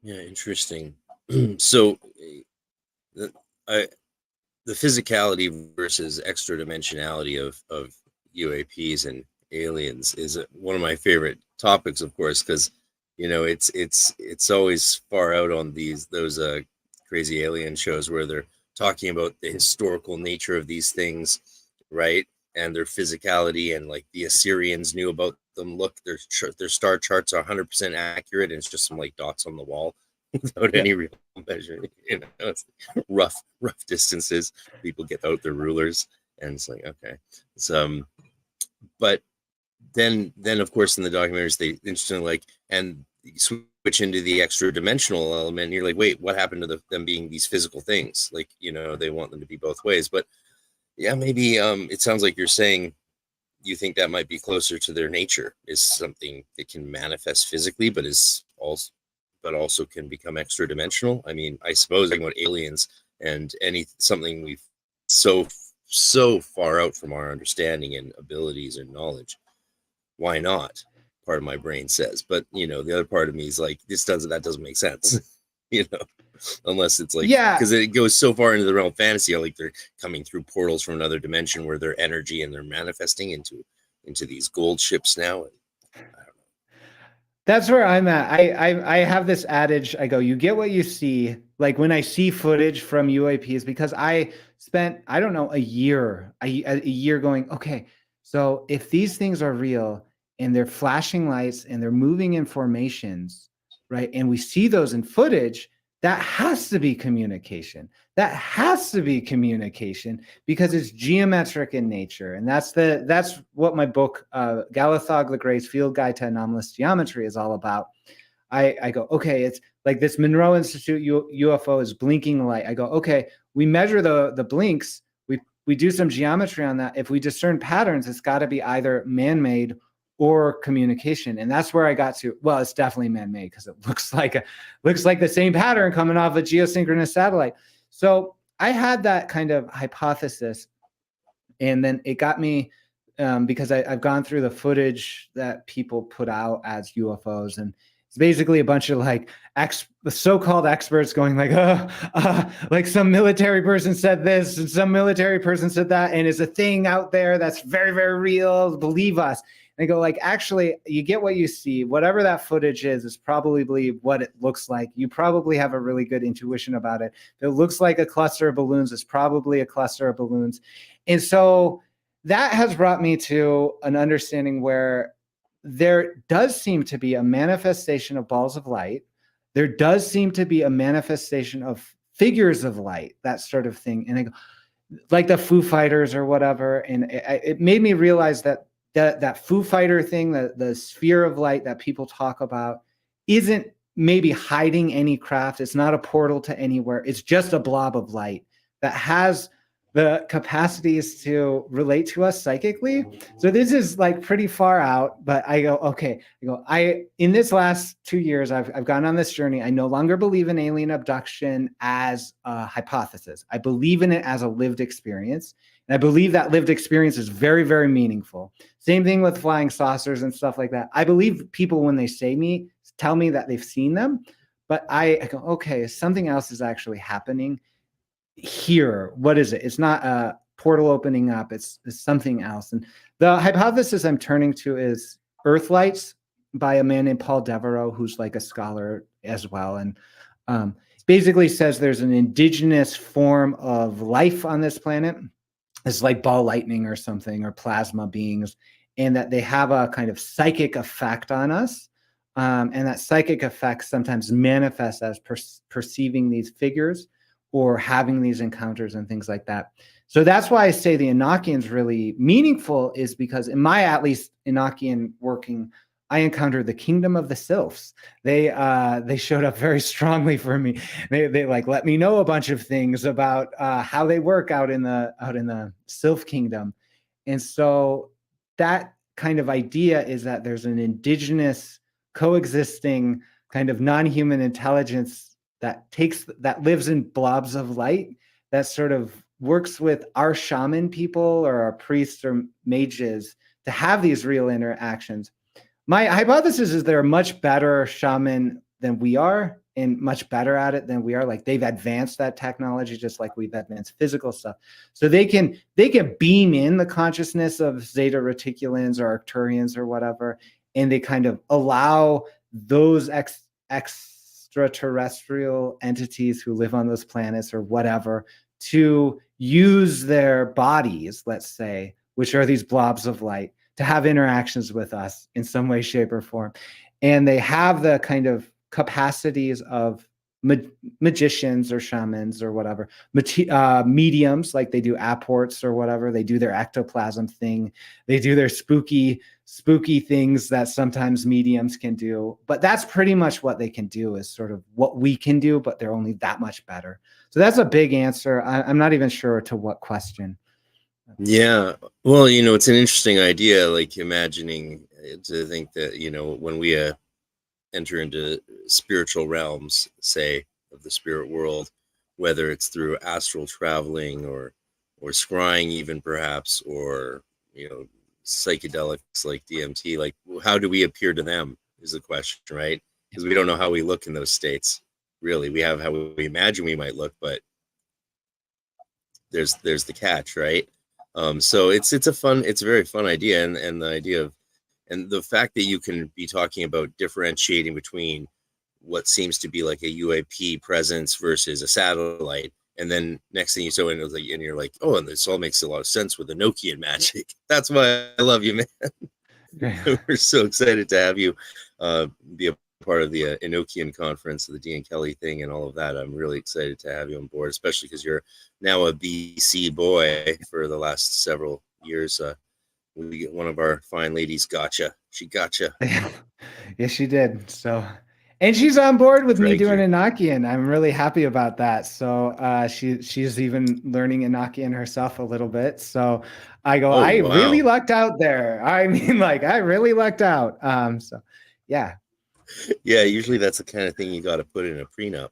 Yeah, interesting. So the physicality versus extra dimensionality of UAPs and aliens is one of my favorite topics, of course, because it's always far out on those crazy alien shows where they're talking about the historical nature of these things, right? And their physicality, and like the Assyrians knew about them. Look, their star charts are 100% accurate, and it's just some like dots on the wall without any real measuring. It's rough distances. People get out their rulers, and it's like, okay. So, but then of course in the documentaries they instantly like and switch into the extra dimensional element, and you're like, wait, what happened to them being these physical things? Like, they want them to be both ways. But yeah, maybe it sounds like you're saying you think that might be closer to their nature, is something that can manifest physically but also can become extra dimensional. I mean, I suppose talking about aliens and something we've so far out from our understanding and abilities and knowledge, why not? Part of my brain says, but the other part of me is like, that doesn't make sense, unless it's like, because it goes so far into the realm of fantasy, like they're coming through portals from another dimension where their energy and they're manifesting into these gold ships now. And I don't know. That's where I'm at. I have this adage. I go, you get what you see. Like when I see footage from UAPs, because I spent, I don't know, a year going, okay, so if these things are real and they're flashing lights and they're moving in formations, right? And we see those in footage, that has to be communication. That has to be communication because it's geometric in nature. And that's what my book, Galithog Legray's Field Guide to Anomalous Geometry, is all about. I go, okay, it's like this Monroe Institute UFO is blinking light. I go, okay, we measure the blinks. We do some geometry on that. If we discern patterns, it's got to be either man-made or communication. And that's where I got to, well, it's definitely man-made because it looks like the same pattern coming off a geosynchronous satellite. So I had that kind of hypothesis, and then it got me because I've gone through the footage that people put out as UFOs, and It's basically a bunch of like so-called experts going like some military person said this and some military person said that, and it's a thing out there that's very, very real. Believe us. And I go like, actually, you get what you see. Whatever that footage is probably what it looks like. You probably have a really good intuition about it. If it looks like a cluster of balloons, it's probably a cluster of balloons. And so that has brought me to an understanding where there does seem to be a manifestation of balls of light. There does seem to be a manifestation of figures of light, that sort of thing. And I go, like the Foo Fighters or whatever. And it made me realize that Foo Fighter thing, the sphere of light that people talk about, isn't maybe hiding any craft. It's not a portal to anywhere. It's just a blob of light that has the capacities to relate to us psychically. So this is like pretty far out, but I go, okay, in this last 2 years, I've gone on this journey. I no longer believe in alien abduction as a hypothesis. I believe in it as a lived experience. And I believe that lived experience is very, very meaningful. Same thing with flying saucers and stuff like that. I believe people when they tell me that they've seen them, but I go, okay, something else is actually happening here. What is it? It's not a portal opening up. It's something else. And the hypothesis I'm turning to is Earthlights by a man named Paul Devereaux, who's like a scholar as well. And basically says there's an indigenous form of life on this planet. It's like ball lightning or something, or plasma beings, and that they have a kind of psychic effect on us. And that psychic effect sometimes manifests as perceiving these figures or having these encounters and things like that. So that's why I say the Enochian's really meaningful, is because in my, at least, Enochian working, I encountered the kingdom of the sylphs. They showed up very strongly for me. They like let me know a bunch of things about how they work out in the sylph kingdom. And so that kind of idea is that there's an indigenous coexisting kind of non-human intelligence that lives in blobs of light, that sort of works with our shaman people or our priests or mages to have these real interactions. My hypothesis is they're much better shaman than we are, and much better at it than we are. Like they've advanced that technology just like we've advanced physical stuff. So they can beam in the consciousness of Zeta Reticulans or Arcturians or whatever, and they kind of allow those extraterrestrial entities who live on those planets or whatever to use their bodies, let's say, which are these blobs of light, to have interactions with us in some way, shape, or form. And they have the kind of capacities of magicians or shamans or whatever, mediums, like they do apports or whatever. They do their ectoplasm thing. They do their spooky things that sometimes mediums can do. But that's pretty much what they can do, is sort of what we can do, but they're only that much better. So that's a big answer. I'm not even sure to what question. Yeah. Well, it's an interesting idea, like imagining to think that, when we enter into spiritual realms, say, of the spirit world, whether it's through astral traveling or scrying even perhaps, or, psychedelics like DMT, like how do we appear to them is the question, right? Because we don't know how we look in those states. Really, we have how we imagine we might look, but there's the catch, right? So it's a very fun idea, and the idea of, and the fact that you can be talking about differentiating between what seems to be like a UAP presence versus a satellite, and then next thing you saw, and you're like, oh, and this all makes a lot of sense with Enochian magic. That's why I love you, man. We're so excited to have you be a part of the Enochian conference, the Dee and Kelly thing, and all of that. I'm really excited to have you on board, especially because you're now a BC boy for the last several years. One of our fine ladies gotcha. She gotcha. Yes, she did. So, and she's on board with me doing Enochian. I'm really happy about that. So she's even learning Enochian herself a little bit. So I go, really lucked out there. I mean, like, I really lucked out. So yeah. Yeah, usually that's the kind of thing you got to put in a prenup.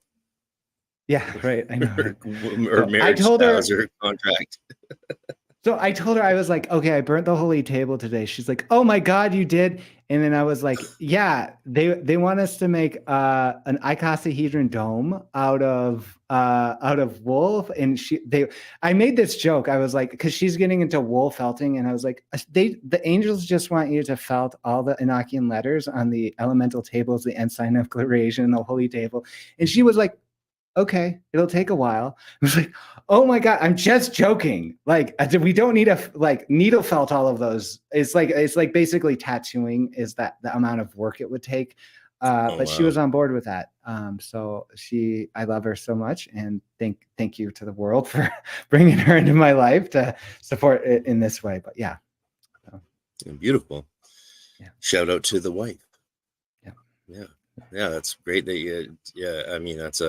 Yeah, right. I know. Or marriage spouse or contract. So I told her, I was like, okay, I burnt the holy table today. She's like, oh my God, you did. And then I was like, yeah, they want us to make an icosahedron dome out of wool. And I made this joke. I was like, because she's getting into wool felting, and I was like, the angels just want you to felt all the Enochian letters on the elemental tables, the ensign of creation, the holy table. And she was like, okay, it'll take a while. I was like, oh my God, I'm just joking. Like, we don't need a like needle felt all of those. It's like basically tattooing is that the amount of work it would take. But she was on board with that. So I love her so much, and thank you to the world for bringing her into my life to support it in this way. But yeah. So, beautiful. Yeah. Shout out to the wife. Yeah. That's great that I mean, that's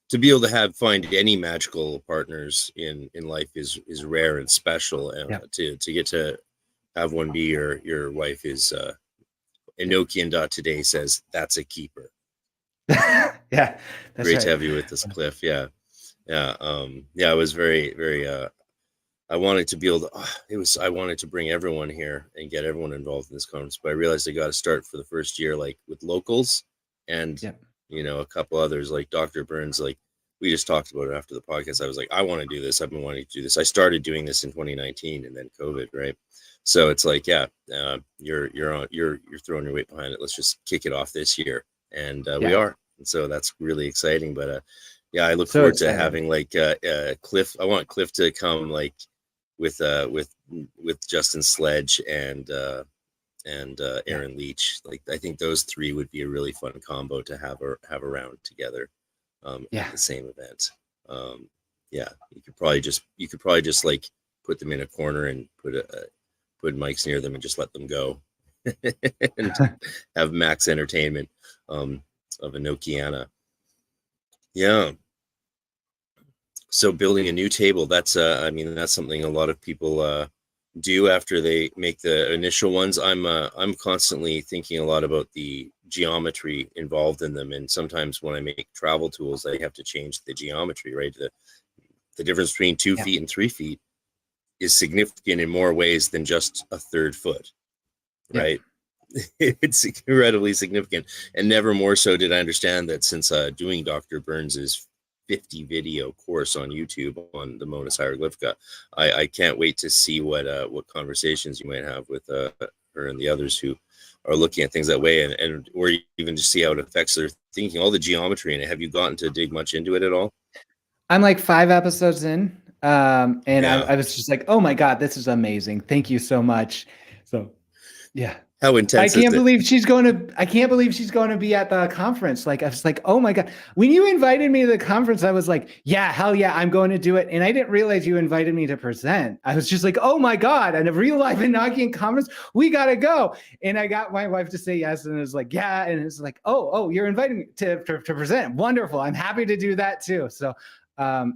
to be able to find any magical partners in life is rare and special, and to get to have one be your wife is Enochian.today says that's a keeper. Yeah, that's great right. to have you with us, Cliff. Yeah. It was very, very I wanted to be able to I wanted to bring everyone here and get everyone involved in this conference, but I realized I got to start for the first year like with locals and a couple others like Dr. Burns. Like we just talked about it after the podcast. I was like, I want to do this. I've been wanting to do this. I started doing this in 2019 and then COVID, right? So it's like, you're throwing your weight behind it. Let's just kick it off this year, and we are. And so that's really exciting. But I look forward to having like Cliff. I want Cliff to come like with Justin Sledge and Aaron Leach. Like I think those three would be a really fun combo to have around together at the same event. You could probably just like put them in a corner and put mics near them and just let them go and have max entertainment of Enochiana. Yeah. So building a new table, that's something a lot of people do after they make the initial ones. I'm constantly thinking a lot about the geometry involved in them, and sometimes when I make travel tools, I have to change the geometry, right? The difference between 2 feet and 3 feet is significant in more ways than just a third foot, right? It's incredibly significant, and never more so did I understand that since doing Dr. Burns's 50 video course on YouTube on the Monas Hieroglyphica. I can't wait to see what conversations you might have with her and the others who are looking at things that way, and or even just see how it affects their thinking, all the geometry in it. Have you gotten to dig much into it at all? I'm like 5 episodes in, and I was just like, oh my God, this is amazing. Thank you so much. So yeah. How intense! I can't believe she's going to be at the conference. Like I was like, oh my God. When you invited me to the conference, I was like, yeah, hell yeah, I'm going to do it. And I didn't realize you invited me to present. I was just like, oh my God, and a real life Enochian conference, we gotta go. And I got my wife to say yes, and it was like, yeah, and it's like, oh, you're inviting me to present. Wonderful. I'm happy to do that too. So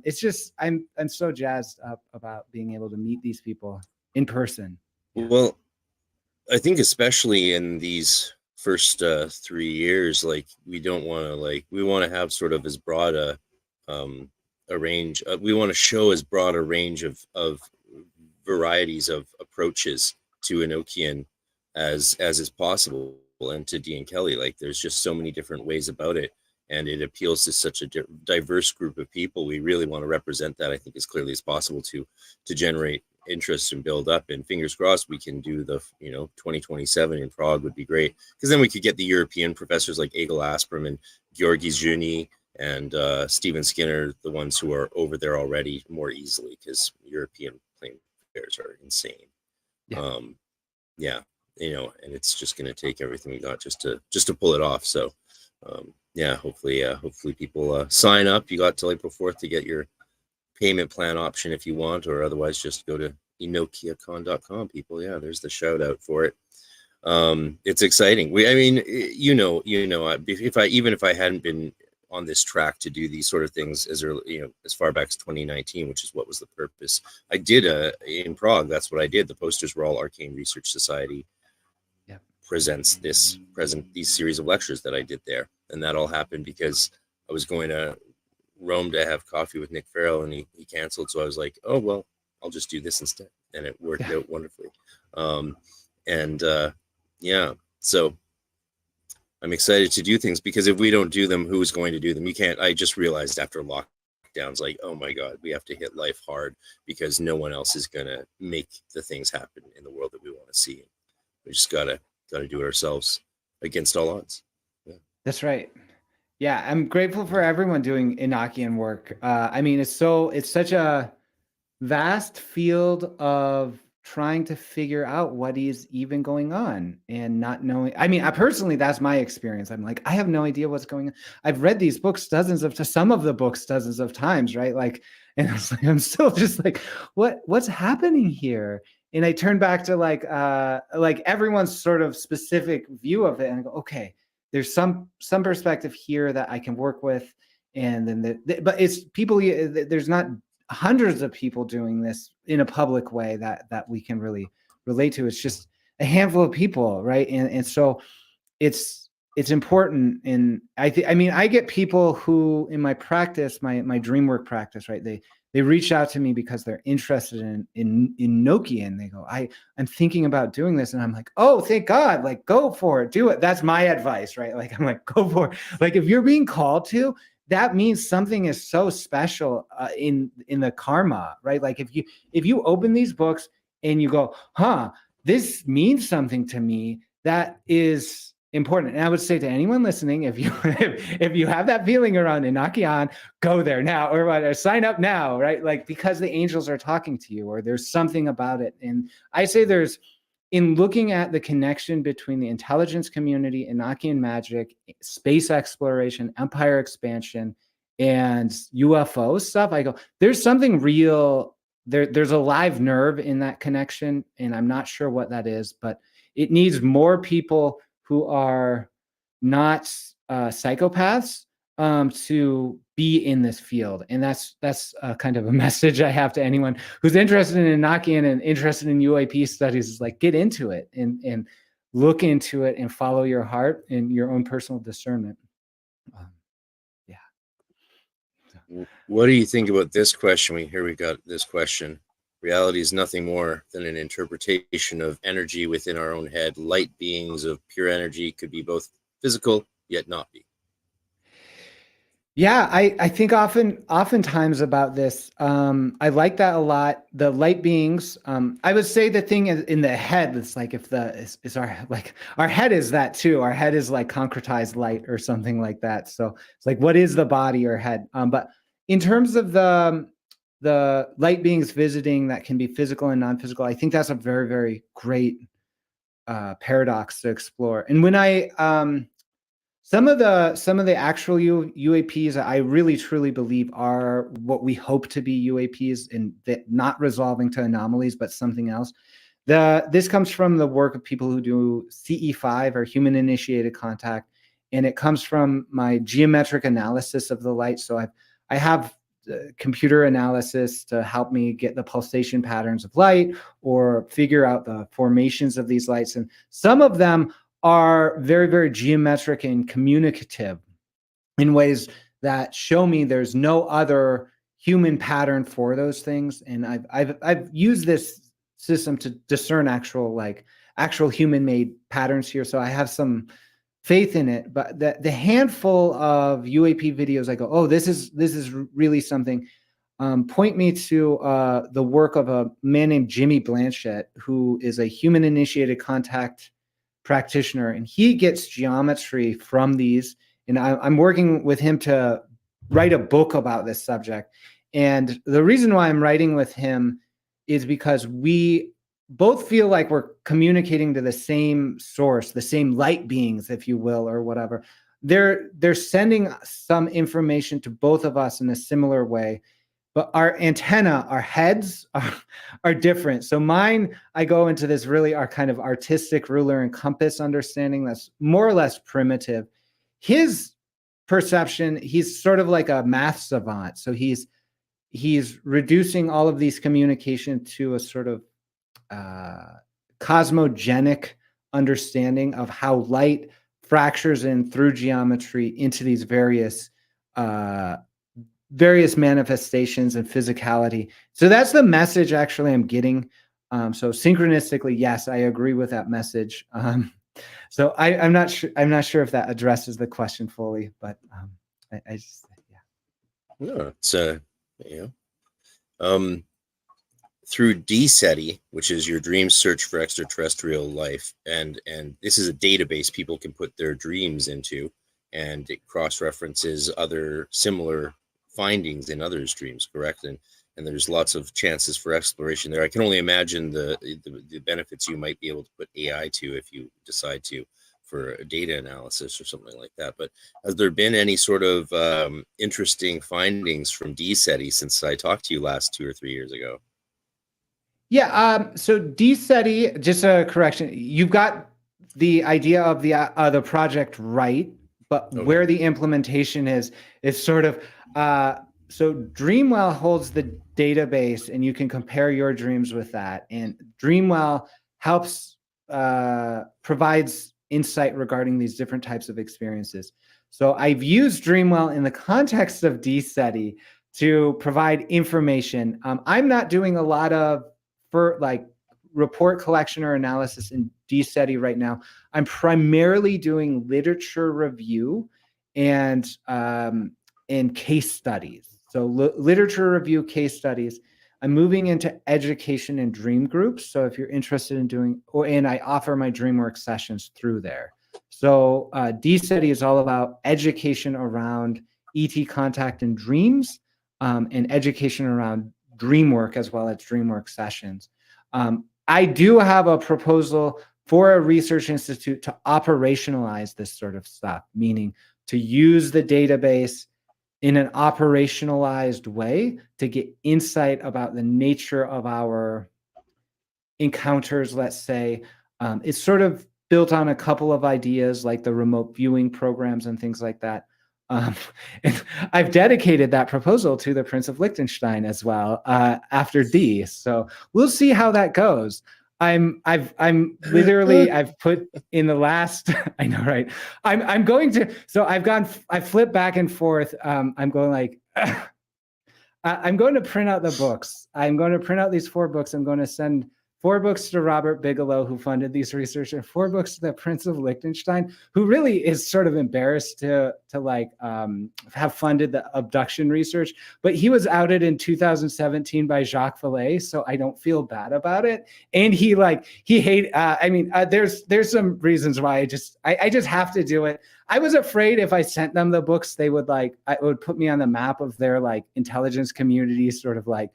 it's just I'm so jazzed up about being able to meet these people in person. Well, I think especially in these first 3 years, like we want to have sort of as broad a range. We want to show as broad a range of varieties of approaches to Enochian as is possible, and to Dee and Kelly. Like there's just so many different ways about it, and it appeals to such a diverse group of people. We really want to represent that, I think, as clearly as possible to generate interest and build up, and fingers crossed we can do the 2027 in Prague would be great, because then we could get the European professors like Egil Aspram and Georgi Zhuni and Stephen Skinner, the ones who are over there already, more easily, because European plane fares are insane. And it's just going to take everything we got just to pull it off. So hopefully people sign up. You got till April 4th to get your payment plan option if you want, or otherwise just go to enochiacon.com, people. Yeah, there's the shout out for it. It's exciting. If I hadn't been on this track to do these sort of things as early, as far back as 2019, which is what was the purpose. I did in Prague. That's what I did. The posters were all Arcane Research Society presents these series of lectures that I did there, and that all happened because I was going to Rome to have coffee with Nick Farrell, and he canceled. So I was like, oh, well, I'll just do this instead. And it worked out wonderfully. Yeah, so I'm excited to do things, because if we don't do them, who's going to do them? You can't. I just realized after lockdowns, like, oh my God, we have to hit life hard, because no one else is going to make the things happen in the world that we want to see. We just gotta do it ourselves against all odds. Yeah. That's right. Yeah, I'm grateful for everyone doing Enochian work. I mean, it's such a vast field of trying to figure out what is even going on and not knowing. I mean, I personally, that's my experience. I'm like, I have no idea what's going on. I've read these books some of the books dozens of times, right? Like, and it's like, I'm still just like, what's happening here? And I turn back to like everyone's sort of specific view of it, and I go, okay, there's some perspective here that I can work with. And then but it's people, there's not hundreds of people doing this in a public way that we can really relate to. It's just a handful of people, right? And so it's important. And I mean, I get people who in my practice, my dream work practice, right? They reach out to me because they're interested in Enochian. They go, I'm thinking about doing this. And I'm like, oh, thank God, like, go for it, do it. That's my advice, right? Like, I'm like, go for it. Like, if you're being called to, that means something is so special in the karma, right? Like, if you open these books and you go, this means something to me, that is important. And I would say to anyone listening, if you have that feeling around Enochian, go there now, or sign up now, right? Like, because the angels are talking to you, or there's something about it. And I say in looking at the connection between the intelligence community, Enochian magic, space exploration, empire expansion, and UFO stuff, I go, there's something real. There's a live nerve in that connection, and I'm not sure what that is, but it needs more people who are not psychopaths to be in this field. And that's kind of a message I have to anyone who's interested in Enochian and interested in UAP studies, is like, get into it and look into it and follow your heart and your own personal discernment. What do you think about this question? We got this question. Reality is nothing more than an interpretation of energy within our own head. Light beings of pure energy could be both physical yet not be. Yeah, I think oftentimes about this. I like that a lot. The light beings. I would say the thing in the head. It's like, if our head is that too. Our head is like concretized light or something like that. So it's like, what is the body or head? But in terms of the light beings visiting that can be physical and non-physical, I think that's a very, very great paradox to explore. And when some of the actual UAPs, I really truly believe are what we hope to be UAPs, and that not resolving to anomalies, but something else. This comes from the work of people who do CE5, or human initiated contact, and it comes from my geometric analysis of the light. So I have computer analysis to help me get the pulsation patterns of light, or figure out the formations of these lights. And some of them are very, very geometric and communicative in ways that show me there's no other human pattern for those things. And I've used this system to discern actual human-made patterns here. So I have some faith in it. But the handful of UAP videos, I go, oh, this is really something. Point me to the work of a man named Jimmy Blanchett, who is a human initiated contact practitioner, and he gets geometry from these. And I'm working with him to write a book about this subject. And the reason why I'm writing with him is because we both feel like we're communicating to the same source, the same light beings, if you will, or whatever. They're sending some information to both of us in a similar way. But our antenna, our heads are different. So mine, I go into this really our kind of artistic ruler and compass understanding that's more or less primitive. His perception, he's sort of like a math savant. So he's reducing all of these communication to a sort of cosmogenic understanding of how light fractures in through geometry into these various various manifestations and physicality. So that's the message actually I'm getting. So synchronistically, yes, I agree with that message. So I'm not sure. I'm not sure if that addresses the question fully, but I just yeah. It's you know, through D-SETI, which is your dream search for extraterrestrial life, and this is a database people can put their dreams into, and it cross-references other similar findings in others' dreams, correct? And there's lots of chances for exploration there. I can only imagine the benefits you might be able to put AI to if you decide to, for data analysis or something like that. But has there been any sort of interesting findings from D-SETI since I talked to you last 2 or 3 years ago? Yeah. So D-SETI, just a correction. You've got the idea of the project right, but okay, where the implementation is sort of so Dreamwell holds the database, and you can compare your dreams with that. And Dreamwell helps provides insight regarding these different types of experiences. So I've used Dreamwell in the context of D-SETI to provide information. I'm not doing a lot of like report collection or analysis in D-SETI right now. I'm primarily doing literature review and case studies. So literature review, case studies. I'm moving into education and dream groups. So if you're interested in doing, and I offer my DreamWork sessions through there. So D-SETI is all about education around ET contact and dreams, and education around dream work as well as DreamWork sessions. I do have a proposal for a research institute to operationalize this sort of stuff, meaning to use the database in an operationalized way to get insight about the nature of our encounters, let's say. It's sort of built on a couple of ideas like the remote viewing programs and things like that. And I've dedicated that proposal to the Prince of Liechtenstein as well after D. So we'll see how that goes. I've put in the last, I know, right? I'm going to, so I flipped back and forth. I'm going like, I'm going to print out the books. I'm going to print out these 4 books. I'm going to send 4 books to Robert Bigelow, who funded these research, and 4 books to the Prince of Liechtenstein, who really is sort of embarrassed to like have funded the abduction research. But he was outed in 2017 by Jacques Vallée, so I don't feel bad about it. And he hate. There's some reasons why I just have to do it. I was afraid if I sent them the books, they would it would put me on the map of their like intelligence community, sort of like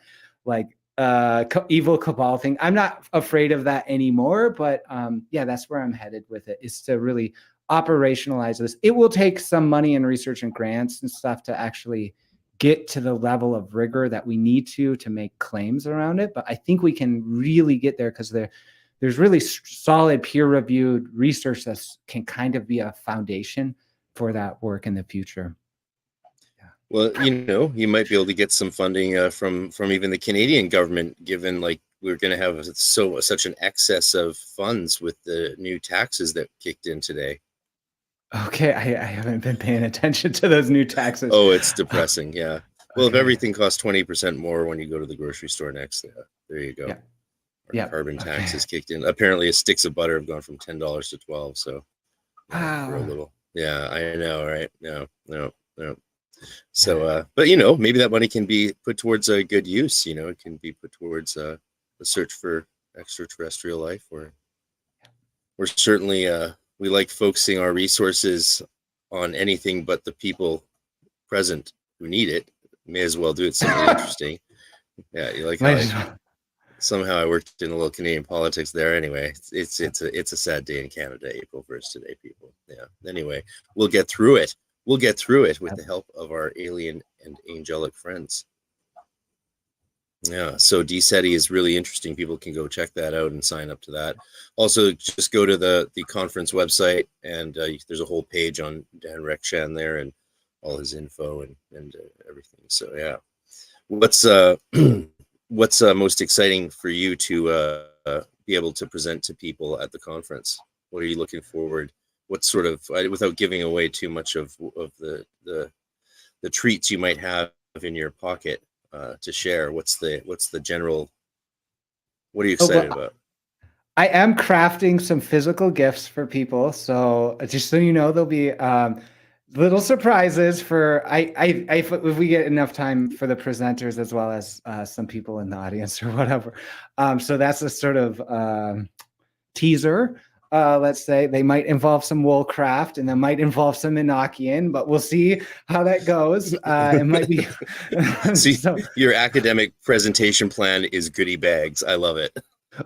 evil cabal thing. I'm not afraid of that anymore, but yeah, that's where I'm headed with it, is to really operationalize this. It will take some money and research and grants and stuff to actually get to the level of rigor that we need to make claims around it. But I think we can really get there because there's really solid peer-reviewed research that can kind of be a foundation for that work in the future. Well, you might be able to get some funding from even the Canadian government, given like we're going to have such an excess of funds with the new taxes that kicked in today. Okay, I haven't been paying attention to those new taxes. Oh, it's depressing. Yeah. Well, okay. If everything costs 20% more when you go to the grocery store next, there you go. Yeah. Carbon taxes kicked in. Apparently, sticks of butter have gone from $10 to $12. So, for a little. Yeah, I know, right? No. So, but maybe that money can be put towards a good use. It can be put towards the search for extraterrestrial life. Or we're certainly we like focusing our resources on anything but the people present who need it. May as well do it something interesting. Yeah, you like how somehow I worked in a little Canadian politics there. Anyway, it's a sad day in Canada, April 1st today, people. Yeah. Anyway, we'll get through it. We'll get through it with the help of our alien and angelic friends. Yeah, so D-SETI is really interesting. People can go check that out and sign up to that. Also, just go to the conference website, and there's a whole page on Dan Rekshan there and all his info and everything. So yeah, what's most exciting for you to be able to present to people at the conference? What are you looking forward? What sort of, without giving away too much of the treats you might have in your pocket to share? What's the general? What are you excited about? I am crafting some physical gifts for people, so just so you know, there'll be little surprises for if we get enough time for the presenters as well as some people in the audience or whatever. So that's a sort of teaser. Let's say they might involve some wool craft and they might involve some Enochian, but we'll see how that goes. It might be. See, so, your academic presentation plan is goodie bags. I love it.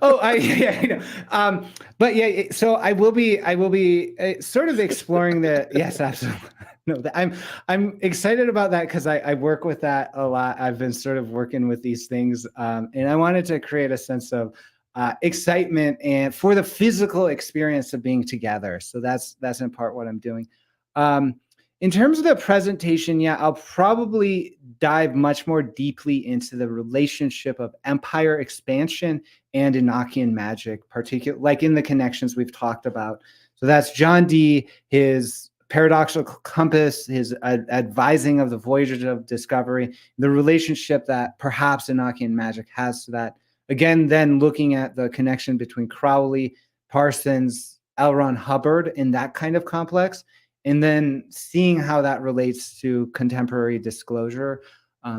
Oh, yeah, I know. But yeah, so I will be sort of exploring the, yes, absolutely. No, I'm excited about that because I work with that a lot. I've been sort of working with these things, and I wanted to create a sense of excitement and for the physical experience of being together. So that's in part what I'm doing. In terms of the presentation, yeah, I'll probably dive much more deeply into the relationship of empire expansion and Enochian magic, particularly like in the connections we've talked about. So that's John Dee, his paradoxical compass, his advising of the voyages of discovery, the relationship that perhaps Enochian magic has to that. Again, then looking at the connection between Crowley, Parsons, L. Ron Hubbard in that kind of complex, and then seeing how that relates to contemporary disclosure.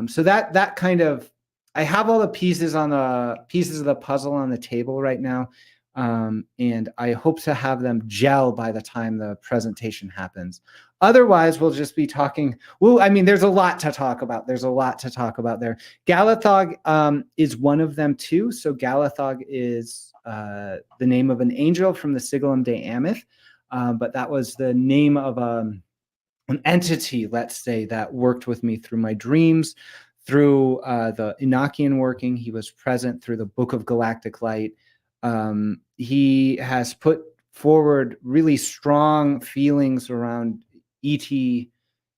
So that kind of, I have all the pieces of the puzzle on the table right now, and I hope to have them gel by the time the presentation happens. Otherwise, we'll just be talking. Well, I mean, there's a lot to talk about. There's a lot to talk about there. Galathog is one of them too. So Galathog is the name of an angel from the Sigillum de Ameth. But that was the name of an entity, let's say, that worked with me through my dreams, through the Enochian working. He was present through the Book of Galactic Light. He has put forward really strong feelings around ET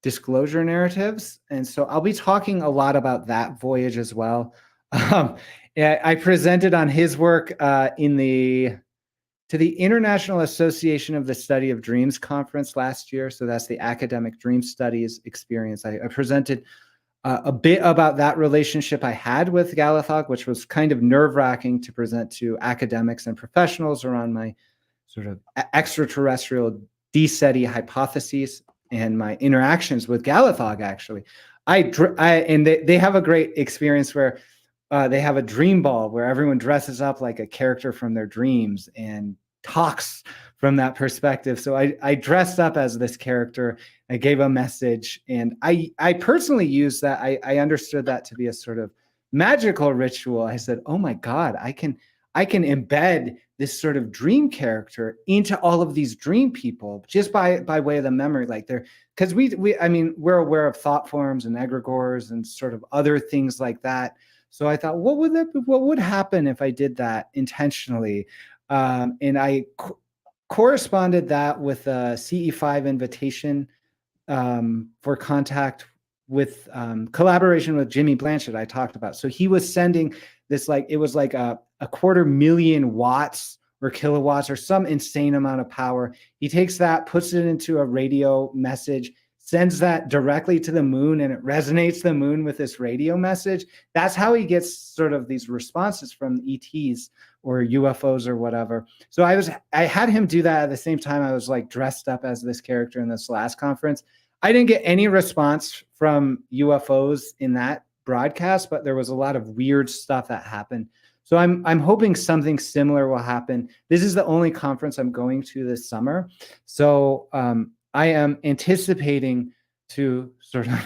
disclosure narratives. And so I'll be talking a lot about that voyage as well. I presented on his work to the International Association of the Study of Dreams conference last year. So that's the academic dream studies experience. I presented a bit about that relationship I had with Galathog, which was kind of nerve-wracking to present to academics and professionals around my sort of extraterrestrial D-SETI hypotheses and my interactions with Galathog, actually. And they have a great experience where they have a dream ball where everyone dresses up like a character from their dreams and talks from that perspective. So I dressed up as this character. I gave a message, and I personally used that. I understood that to be a sort of magical ritual. I said, "Oh my God, I can embed this sort of dream character into all of these dream people just by way of the memory, like they're." Because we're aware of thought forms and egregores and sort of other things like that. So I thought, what would happen if I did that intentionally? And I corresponded that with a CE5 invitation for contact with collaboration with Jimmy Blanchett I talked about. So he was sending this, like, it was like a 250,000 watts or kilowatts or some insane amount of power. He takes that, puts it into a radio message, sends that directly to the moon, and it resonates the moon with this radio message. That's how he gets sort of these responses from ETs or UFOs or whatever. So I had him do that at the same time I was like dressed up as this character in this last conference. I didn't get any response from UFOs in that broadcast, but there was a lot of weird stuff that happened. So I'm hoping something similar will happen. This is the only conference I'm going to this summer. So I am anticipating to sort of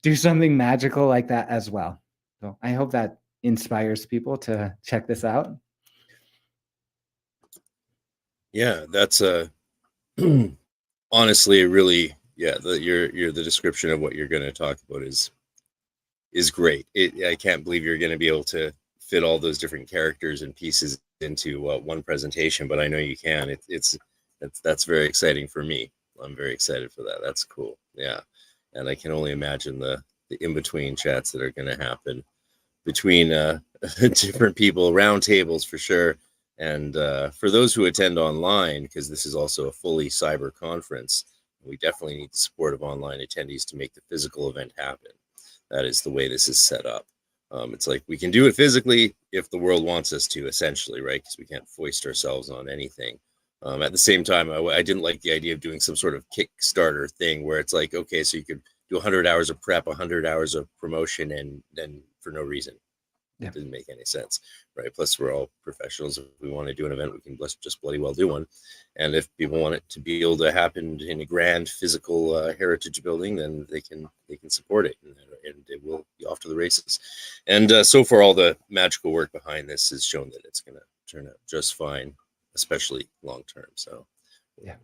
do something magical like that as well. So I hope that inspires people to check this out. Yeah, that's honestly really, yeah, the description of what you're going to talk about is great. I can't believe you're going to be able to fit all those different characters and pieces into one presentation, but I know you can. That's very exciting for me. I'm very excited for that. That's cool. Yeah. And I can only imagine the in-between chats that are going to happen between different people, round tables for sure. And for those who attend online, because this is also a fully cyber conference, we definitely need the support of online attendees to make the physical event happen. That is the way this is set up. It's like we can do it physically if the world wants us to, essentially, right? Because we can't foist ourselves on anything. At the same time, I didn't like the idea of doing some sort of Kickstarter thing where it's like, okay, so you could do 100 hours of prep, 100 hours of promotion, and then for no reason. Yeah. It didn't make any sense, right? Plus, we're all professionals. If we want to do an event, we can just bloody well do one. And if people want it to be able to happen in a grand physical heritage building, then they can support it, and it will be off to the races. And so far, all the magical work behind this has shown that it's going to turn out just fine, especially long term. So, yeah,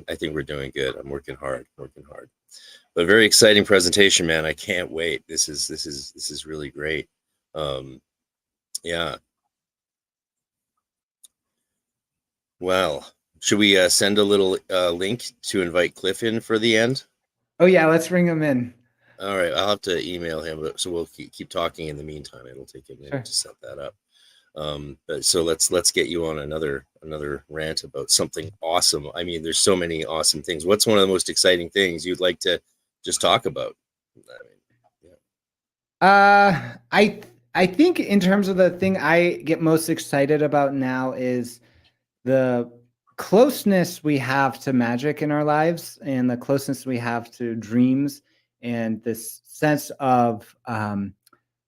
I think we're doing good. I'm working hard. But a very exciting presentation, man. I can't wait. This is really great. Yeah. Well, should we send a little link to invite Cliff in for the end? Oh yeah, let's bring him in. All right, I'll have to email him, so we'll keep talking in the meantime. It'll take a minute to set that up. But so let's get you on another rant about something awesome. I mean, there's so many awesome things. What's one of the most exciting things you'd like to just talk about? I think in terms of the thing I get most excited about now is the closeness we have to magic in our lives, and the closeness we have to dreams, and this sense of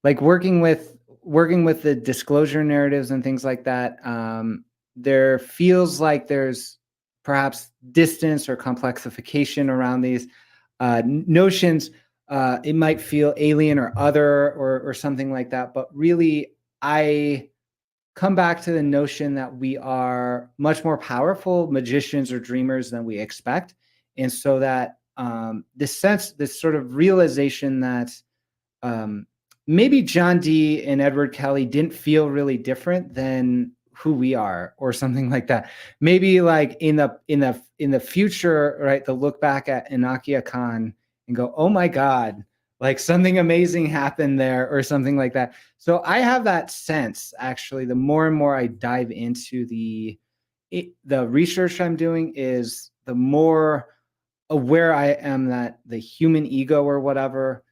like working with the disclosure narratives and things like that. There feels like there's perhaps distance or complexification around these notions. It might feel alien or other or something like that, but really I come back to the notion that we are much more powerful magicians or dreamers than we expect. And so that this sort of realization that maybe John Dee and Edward Kelly didn't feel really different than who we are, or something like that. Maybe like in the future, right? They'll look back at Enochian Khan and go, "Oh my God, like something amazing happened there," or something like that. So I have that sense, actually. The more and more I dive into the research I'm doing, is the more aware I am that the human ego or whatever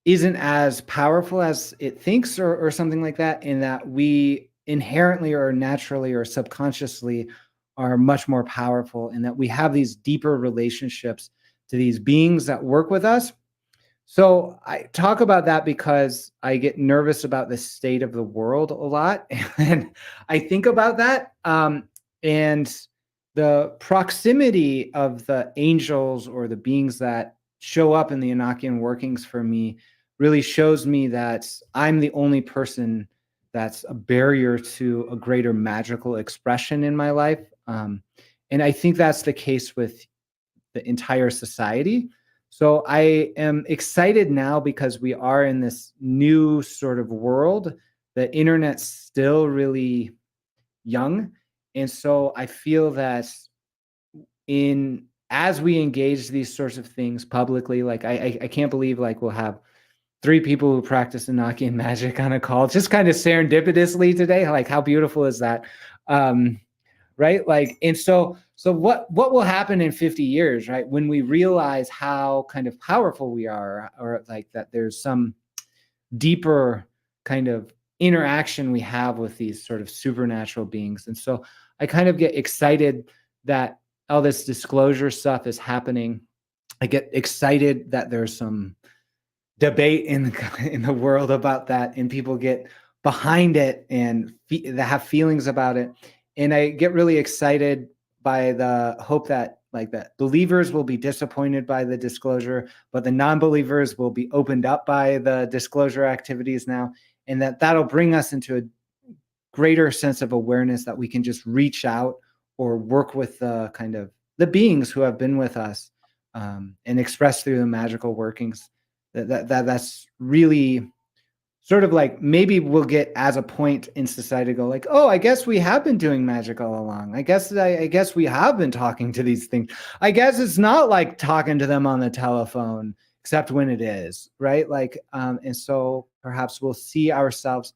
isn't as powerful as it thinks, or something like that, in that we inherently or naturally or subconsciously are much more powerful, and that we have these deeper relationships to these beings that work with us. So I talk about that because I get nervous about the state of the world a lot. And I think about that. And the proximity of the angels or the beings that show up in the Enochian workings for me really shows me that I'm the only person that's a barrier to a greater magical expression in my life. And I think that's the case with the entire society. So I am excited now because we are in this new sort of world. The internet's still really young. And so I feel that as we engage these sorts of things publicly, like I can't believe like we'll have 3 people who practice Enochian magic on a call, just kind of serendipitously today. Like, how beautiful is that? Right? Like, and so what will happen in 50 years, right? When we realize how kind of powerful we are, or like that there's some deeper kind of interaction we have with these sort of supernatural beings. And so I kind of get excited that all this disclosure stuff is happening. I get excited that there's some debate in the world about that, and people get behind it and have feelings about it. And I get really excited by the hope that believers will be disappointed by the disclosure, but the non-believers will be opened up by the disclosure activities now, and that'll bring us into a greater sense of awareness that we can just reach out or work with the beings who have been with us, and express through the magical workings. That's really sort of like, maybe we'll get as a point in society to go like, oh, I guess we have been doing magic all along. I guess we have been talking to these things. I guess it's not like talking to them on the telephone, except when it is, right? Like, and so perhaps we'll see ourselves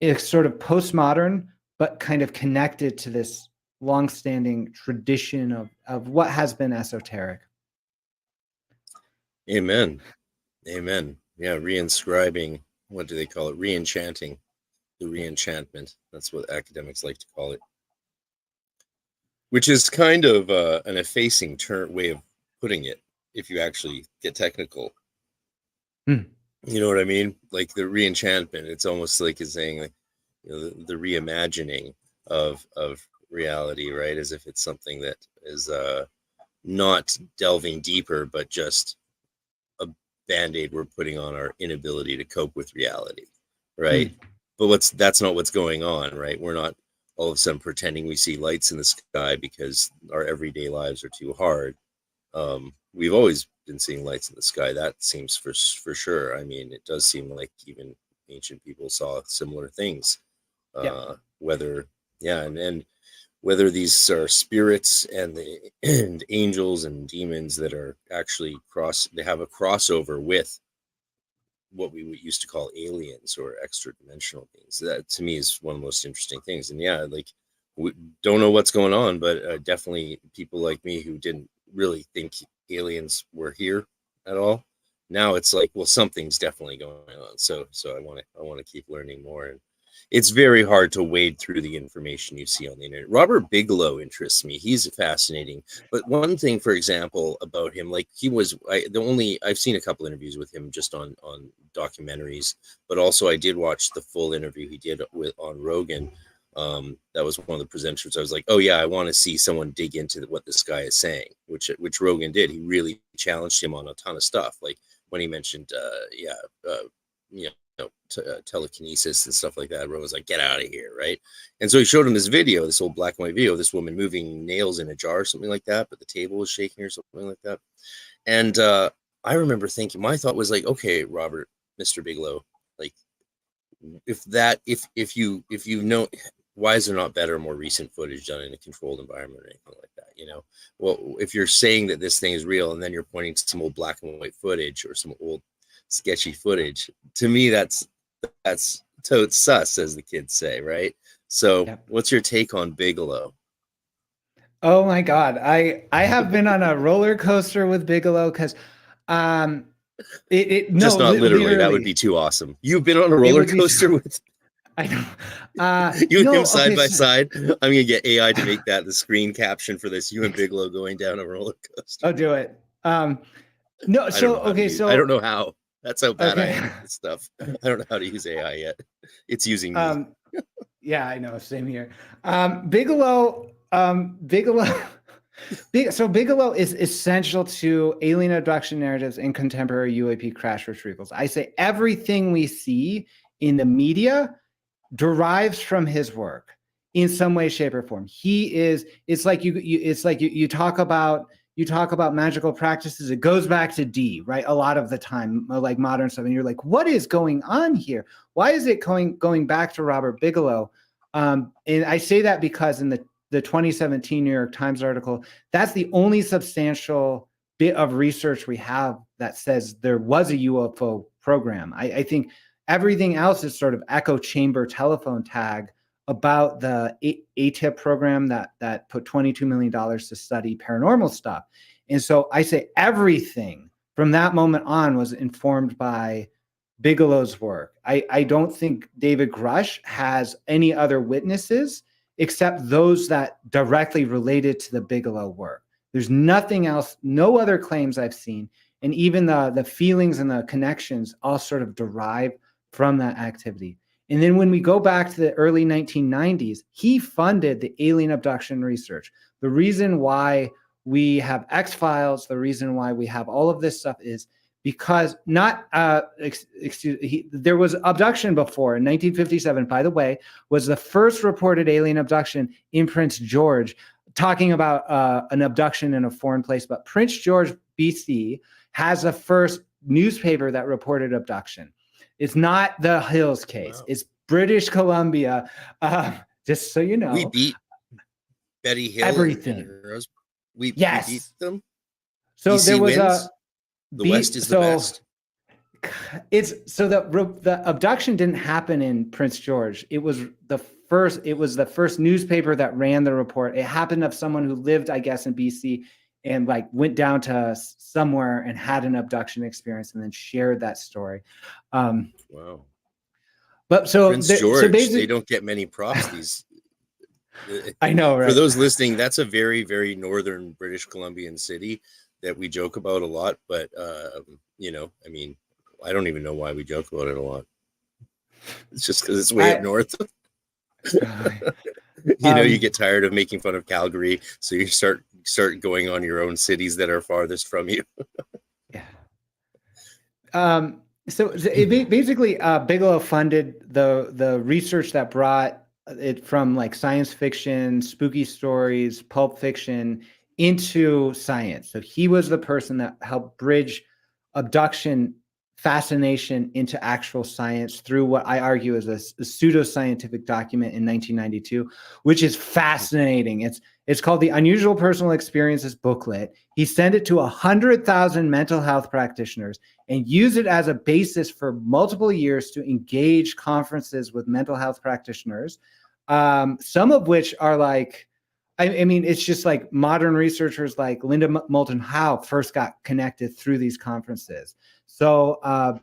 as sort of postmodern, but kind of connected to this longstanding tradition of what has been esoteric. Amen. Amen. Yeah, reinscribing. What do they call it? Reenchanting. The reenchantment. That's what academics like to call it. Which is kind of an effacing way of putting it, if you actually get technical. Hmm. You know what I mean? Like the reenchantment. It's almost like it's saying, like, you know, the reimagining of reality, right? As if it's something that is not delving deeper, but just a band-aid we're putting on our inability to cope with reality, right? But that's not what's going on, right? We're not all of a sudden pretending we see lights in the sky because our everyday lives are too hard. We've always been seeing lights in the sky. That seems for sure. I mean, it does seem like even ancient people saw similar things. Whether, yeah, and whether these are spirits and angels and demons that are actually they have a crossover with what we used to call aliens or extra dimensional beings. That to me is one of the most interesting things. And yeah, like, we don't know what's going on, but definitely people like me who didn't really think aliens were here at all. Now it's like, well, something's definitely going on. So I want to keep learning more. And it's very hard to wade through the information you see on the internet. Robert Bigelow interests me. He's fascinating. But one thing, for example, about him, like I've seen a couple interviews with him just on documentaries, but also I did watch the full interview he did on Rogan. That was one of the presenters. I was like, oh yeah, I want to see someone dig into what this guy is saying, which Rogan did. He really challenged him on a ton of stuff. Like when he mentioned, you know, telekinesis and stuff like that. Everyone was like, get out of here, right? And so he showed him this video, this old black and white video of this woman moving nails in a jar or something like that, but the table was shaking or something like that. And I remember thinking, my thought was like, okay, Robert, Mr. Bigelow, like, if you know, why is there not better, more recent footage done in a controlled environment or anything like that? You know, well, if you're saying that this thing is real and then you're pointing to some old black and white footage or some old sketchy footage, to me that's totes sus, as the kids say, right? So what's your take on Bigelow? Oh my God, I have been on a roller coaster with Bigelow because no, just not literally. That would be too awesome. You've been on a roller coaster with I know. You and him side by side. I'm gonna get AI to make that the screen caption for this. You and Bigelow going down a roller coaster. I'll do it. No, so okay, so I don't know how. That's how bad I am at this stuff. I don't know how to use AI yet. It's using me. Yeah, I know. Same here. Bigelow. So Bigelow is essential to alien abduction narratives and contemporary UAP crash retrievals. I say everything we see in the media derives from his work in some way, shape, or form. It's like you talk about magical practices. It goes back to Dee, right? A lot of the time, like modern stuff, and you're like, what is going on here? Why is it going back to Robert Bigelow? And I say that because in the 2017 New York Times article, that's the only substantial bit of research we have that says there was a UFO program. I think everything else is sort of echo chamber telephone tag about the ATIP program that put $22 million to study paranormal stuff. And so I say everything from that moment on was informed by Bigelow's work. I don't think David Grush has any other witnesses except those that directly related to the Bigelow work. There's nothing else, no other claims I've seen. And even the feelings and the connections all sort of derive from that activity. And then when we go back to the early 1990s, he funded the alien abduction research. The reason why we have X-Files, the reason why we have all of this stuff is because there was abduction before. In 1957, by the way, was the first reported alien abduction in Prince George, talking about an abduction in a foreign place. But Prince George, BC, has the first newspaper that reported abduction. It's not the Hills case. Wow. It's British Columbia. Just so you know. We beat Betty Hill. Everything. We beat them. So BC there was wins. The West is the best. The abduction didn't happen in Prince George. It was the first newspaper that ran the report. It happened of someone who lived, I guess, in BC and like went down to somewhere and had an abduction experience and then shared that story. Wow. But so Prince George, they don't get many props. These, I know, right? For those listening, that's a very, very northern British Columbian city that we joke about a lot. But you know, I mean, I don't even know why we joke about it a lot. It's just because it's way up north. You know, you get tired of making fun of Calgary, so you start going on your own cities that are farthest from you. Yeah. So it basically Bigelow funded the research that brought it from like science fiction, spooky stories, pulp fiction into science. So he was the person that helped bridge abduction fascination into actual science through what I argue is a pseudoscientific document in 1992, which is fascinating. It's called the Unusual Personal Experiences Booklet. He sent it to 100,000 mental health practitioners and used it as a basis for multiple years to engage conferences with mental health practitioners, some of which are like, I mean, it's just like modern researchers like Linda Moulton Howe first got connected through these conferences. So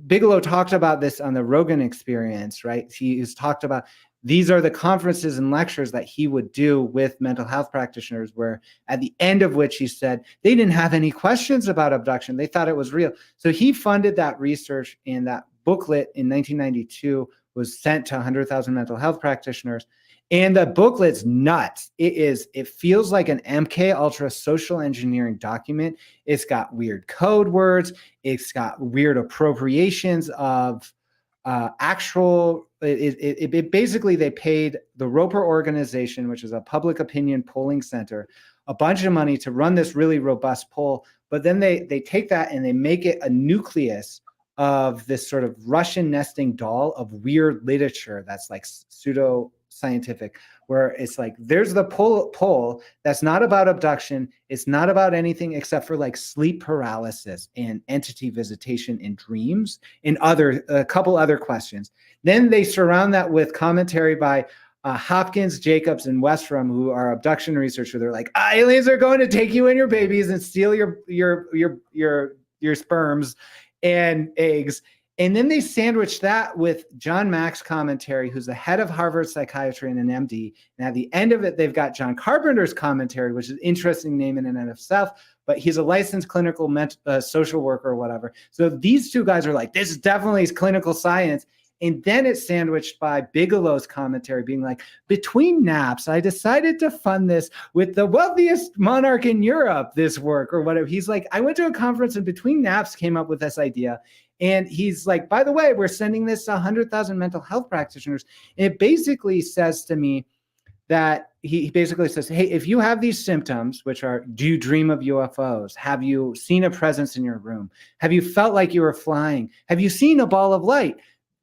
Bigelow talked about this on the Rogan Experience, right? He's talked about these are the conferences and lectures that he would do with mental health practitioners, where at the end of which he said they didn't have any questions about abduction. They thought it was real. So he funded that research, and that booklet in 1992 was sent to 100,000 mental health practitioners. And the booklet's nuts. It feels like an MK Ultra social engineering document. It's got weird code words. It's got weird appropriations of actual, it basically, they paid the Roper organization, which is a public opinion polling center, a bunch of money to run this really robust poll. But then they take that and they make it a nucleus of this sort of Russian nesting doll of weird literature that's like pseudo scientific, where it's like there's the poll that's not about abduction, it's not about anything except for like sleep paralysis and entity visitation in dreams and a couple other questions. Then they surround that with commentary by Hopkins, Jacobs, and Westrom, who are abduction researchers. They're like, aliens are going to take you and your babies and steal your sperms and eggs. And then they sandwich that with John Mack's commentary, who's the head of Harvard psychiatry and an MD. And at the end of it, they've got John Carpenter's commentary, which is an interesting name in and of itself, but he's a licensed clinical social worker or whatever. So these two guys are like, this is definitely clinical science. And then it's sandwiched by Bigelow's commentary being like, between naps, I decided to fund this with the wealthiest monarch in Europe, this work or whatever. He's like, I went to a conference and between naps came up with this idea. And he's like, by the way, we're sending this to 100,000 mental health practitioners. And it basically says to me that he basically says, hey, if you have these symptoms, which are, do you dream of UFOs? Have you seen a presence in your room? Have you felt like you were flying? Have you seen a ball of light?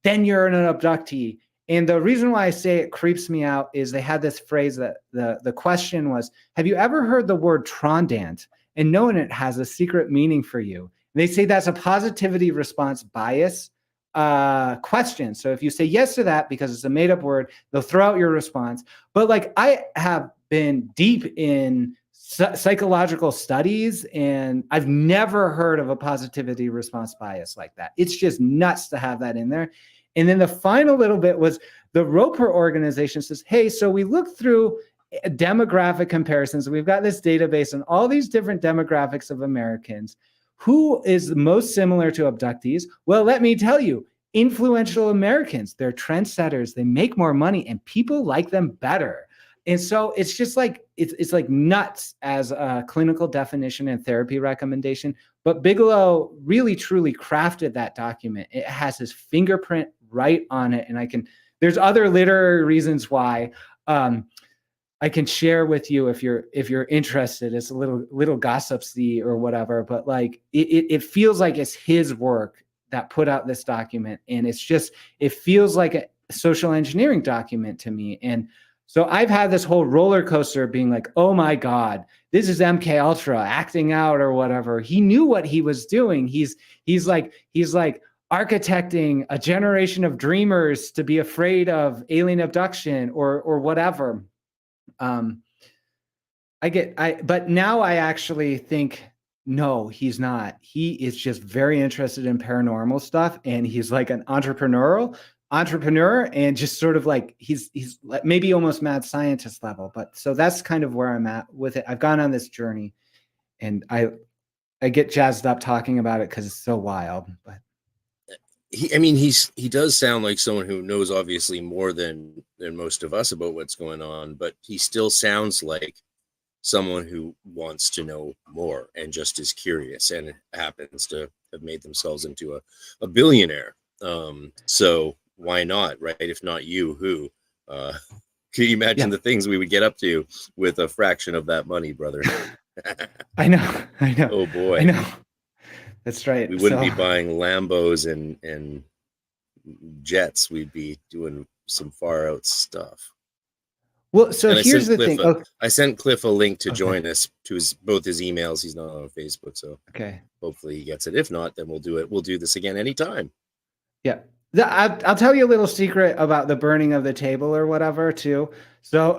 Then you're an abductee. And the reason why I say it creeps me out is they had this phrase that the question was, have you ever heard the word trondant and known it has a secret meaning for you? They say that's a positivity response bias question. So if you say yes to that because it's a made up word, they'll throw out your response. But like I have been deep in psychological studies and I've never heard of a positivity response bias like that. It's just nuts to have that in there. And then the final little bit was the Roper organization says, hey, so we looked through demographic comparisons. We've got this database on all these different demographics of Americans. Who is most similar to abductees? Well, let me tell you, influential Americans. They're trendsetters. They make more money and people like them better. And so it's just like, it's like nuts as a clinical definition and therapy recommendation. But Bigelow really, truly crafted that document. It has his fingerprint right on it. And there's other literary reasons why. I can share with you if you're interested. It's a little gossipsy or whatever, but like it feels like it's his work that put out this document, and it feels like a social engineering document to me. And so I've had this whole roller coaster being like, oh my God, this is MK Ultra acting out or whatever. He knew what he was doing. He's like architecting a generation of dreamers to be afraid of alien abduction or whatever. But now I actually think, no, he's not. He is just very interested in paranormal stuff. And he's like an entrepreneur and just sort of like, he's like maybe almost mad scientist level. But so that's kind of where I'm at with it. I've gone on this journey and I get jazzed up talking about it because it's so wild. But he does sound like someone who knows obviously more than most of us about what's going on, but he still sounds like someone who wants to know more and just is curious and happens to have made themselves into a billionaire. So why not, right? If not you, who? Can you imagine the things we would get up to with a fraction of that money, brother? I know. Oh boy. I know. That's right. We wouldn't be buying Lambos and jets. We'd be doing some far out stuff. Well, so here's the thing. I sent Cliff a link to join us to both his emails. He's not on Facebook, so hopefully he gets it. If not, then we'll do it. We'll do this again anytime. Yeah. I'll tell you a little secret about the burning of the table or whatever too. So,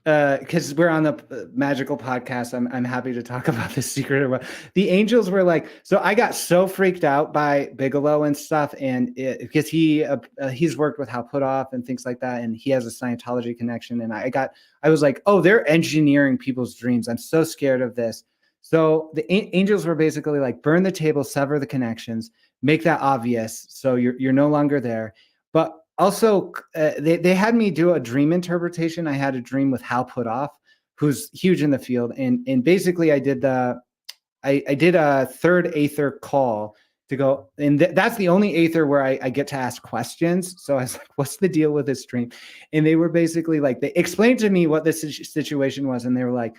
because we're on the magical podcast, I'm happy to talk about this secret. The angels were like, so I got so freaked out by Bigelow and stuff, and because he's worked with Hal Puthoff and things like that, and he has a Scientology connection, and I was like, oh, they're engineering people's dreams. I'm so scared of this. So the angels were basically like, burn the table, sever the connections, make that obvious, so you're no longer there. But also, they had me do a dream interpretation. I had a dream with Hal Puthoff, who's huge in the field, and basically I did a third aether call to go, and that's the only aether where I get to ask questions. So I was like, "What's the deal with this dream?" And they were basically like, they explained to me what this situation was, and they were like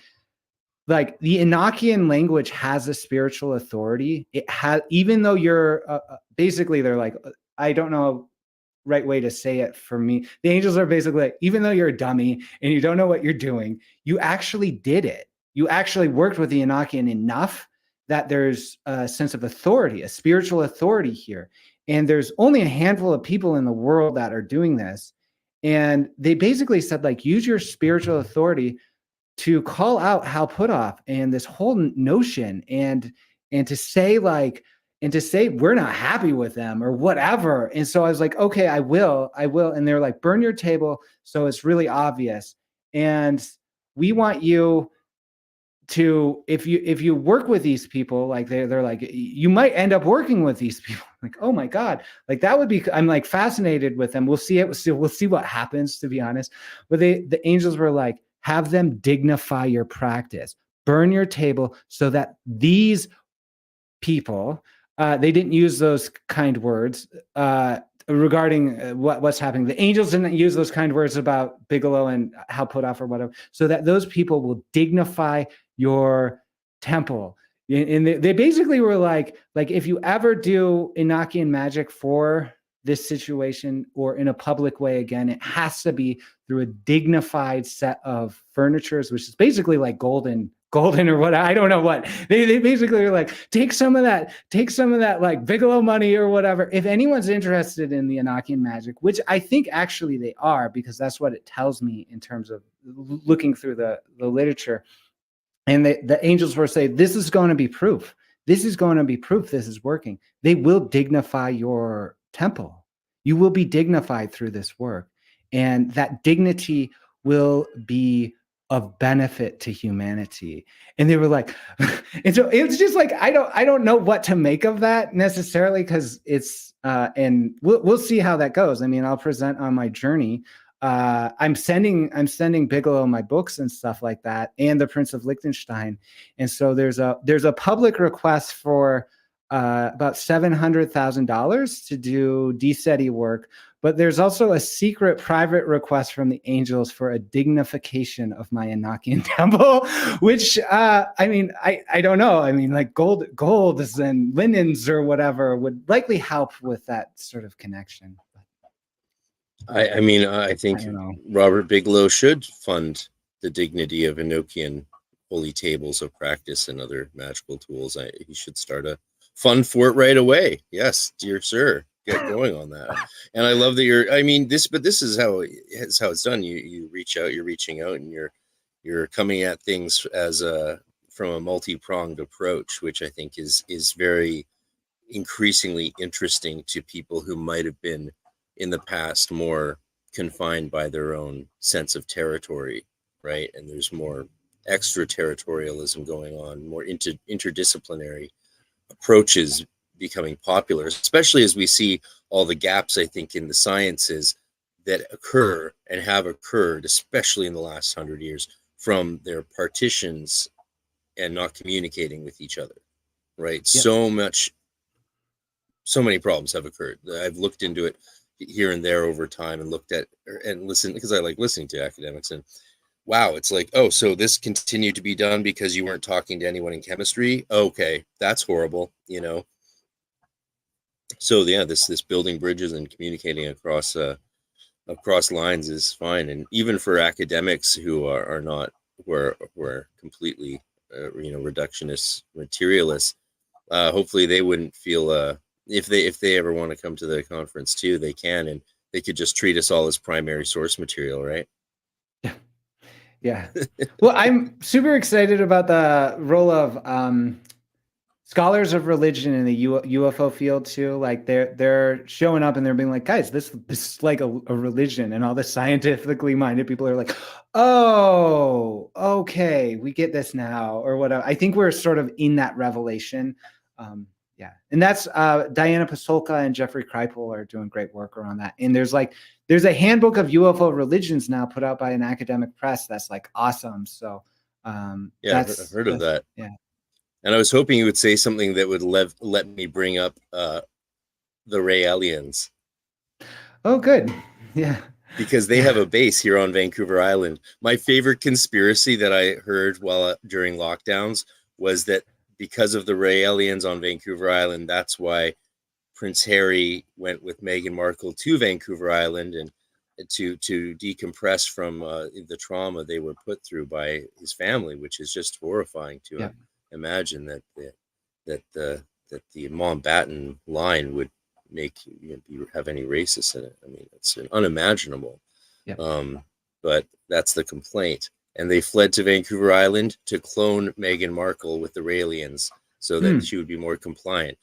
the Enochian language has a spiritual authority. It has, even though you're basically, they're like, I don't know right way to say it for me. The angels are basically like, even though you're a dummy and you don't know what you're doing, you actually did it. You actually worked with the Enochian enough that there's a sense of authority, a spiritual authority here. And there's only a handful of people in the world that are doing this. And they basically said, like, use your spiritual authority to call out Hal Puthoff and this whole notion, and to say we're not happy with them or whatever. And so I was like, okay, I will. And they're like, burn your table so it's really obvious. And we want you to, if you work with these people, like they're like, you might end up working with these people. Like, oh my God, like that would be, I'm like fascinated with them. We'll see it. We'll see what happens, to be honest. But the angels were like, have them dignify your practice, burn your table so that these people, they didn't use those kind words regarding what's happening. The angels didn't use those kind words about Bigelow and Hal Puthoff or whatever, so that those people will dignify your temple. And they basically were like if you ever do Enochian magic for this situation or in a public way again, it has to be through a dignified set of furnitures, which is basically like golden or what, I don't know what. They basically are like, take some of that like Bigelow money or whatever. If anyone's interested in the Enochian magic, which I think actually they are, because that's what it tells me in terms of looking through the literature. And the angels were saying, this is going to be proof. This is going to be proof this is working. They will dignify your temple. You will be dignified through this work. And that dignity will be of benefit to humanity. And they were like, and so it's just like, I don't know what to make of that necessarily, because it's and we'll see how that goes. I mean, I'll present on my journey. I'm sending Bigelow my books and stuff like that, and the Prince of Liechtenstein. And so there's a public request for about $700,000 to do D-SETI work, but there's also a secret private request from the angels for a dignification of my Enochian temple, which I mean, I don't know. I mean, like golds and linens or whatever would likely help with that sort of connection. I mean, I think Robert Bigelow should fund the dignity of Enochian holy tables of practice and other magical tools. He should start a fund for it right away. Yes, dear sir, get going on that. And I love that this is how it's done. You reach out, you're reaching out, and you're you're coming at things as from a multi-pronged approach, which I think is very increasingly interesting to people who might have been in the past more confined by their own sense of territory, right? And there's more extraterritorialism going on, more interdisciplinary approaches becoming popular, especially as we see all the gaps, I think, in the sciences that occur and have occurred, especially in the last 100 years, from their partitions and not communicating with each other, right? Yep. So many problems have occurred. I've looked into it here and there over time and looked at and listened, because I like listening to academics, and wow, it's like, oh, so this continued to be done because you weren't talking to anyone in chemistry? Okay, that's horrible, you know? So yeah, this building bridges and communicating across lines is fine. And even for academics who are not, who are completely, reductionist materialists, hopefully they wouldn't feel, if they ever want to come to the conference too, they can, and they could just treat us all as primary source material, right? Yeah. Well, I'm super excited about the role of scholars of religion in the UFO field too. Like they're showing up and they're being like, guys, this is like a religion, and all the scientifically minded people are like, oh, okay, we get this now, or whatever. I think we're sort of in that revelation. Yeah, and that's Diana Pasolka and Jeffrey Kripal are doing great work around that. And there's a handbook of UFO religions now put out by an academic press that's like awesome. So yeah, I've heard of that. Yeah. And I was hoping you would say something that would let me bring up the Raelians. Oh, good. Yeah. Because they have a base here on Vancouver Island. My favorite conspiracy that I heard during lockdowns was that because of the Raelians on Vancouver Island, that's why Prince Harry went with Meghan Markle to Vancouver Island and to decompress from the trauma they were put through by his family, which is just horrifying to imagine that the Mountbatten line would have any racists in it. I mean, it's unimaginable. But that's the complaint. And they fled to Vancouver Island to clone Meghan Markle with the Raelians so that she would be more compliant.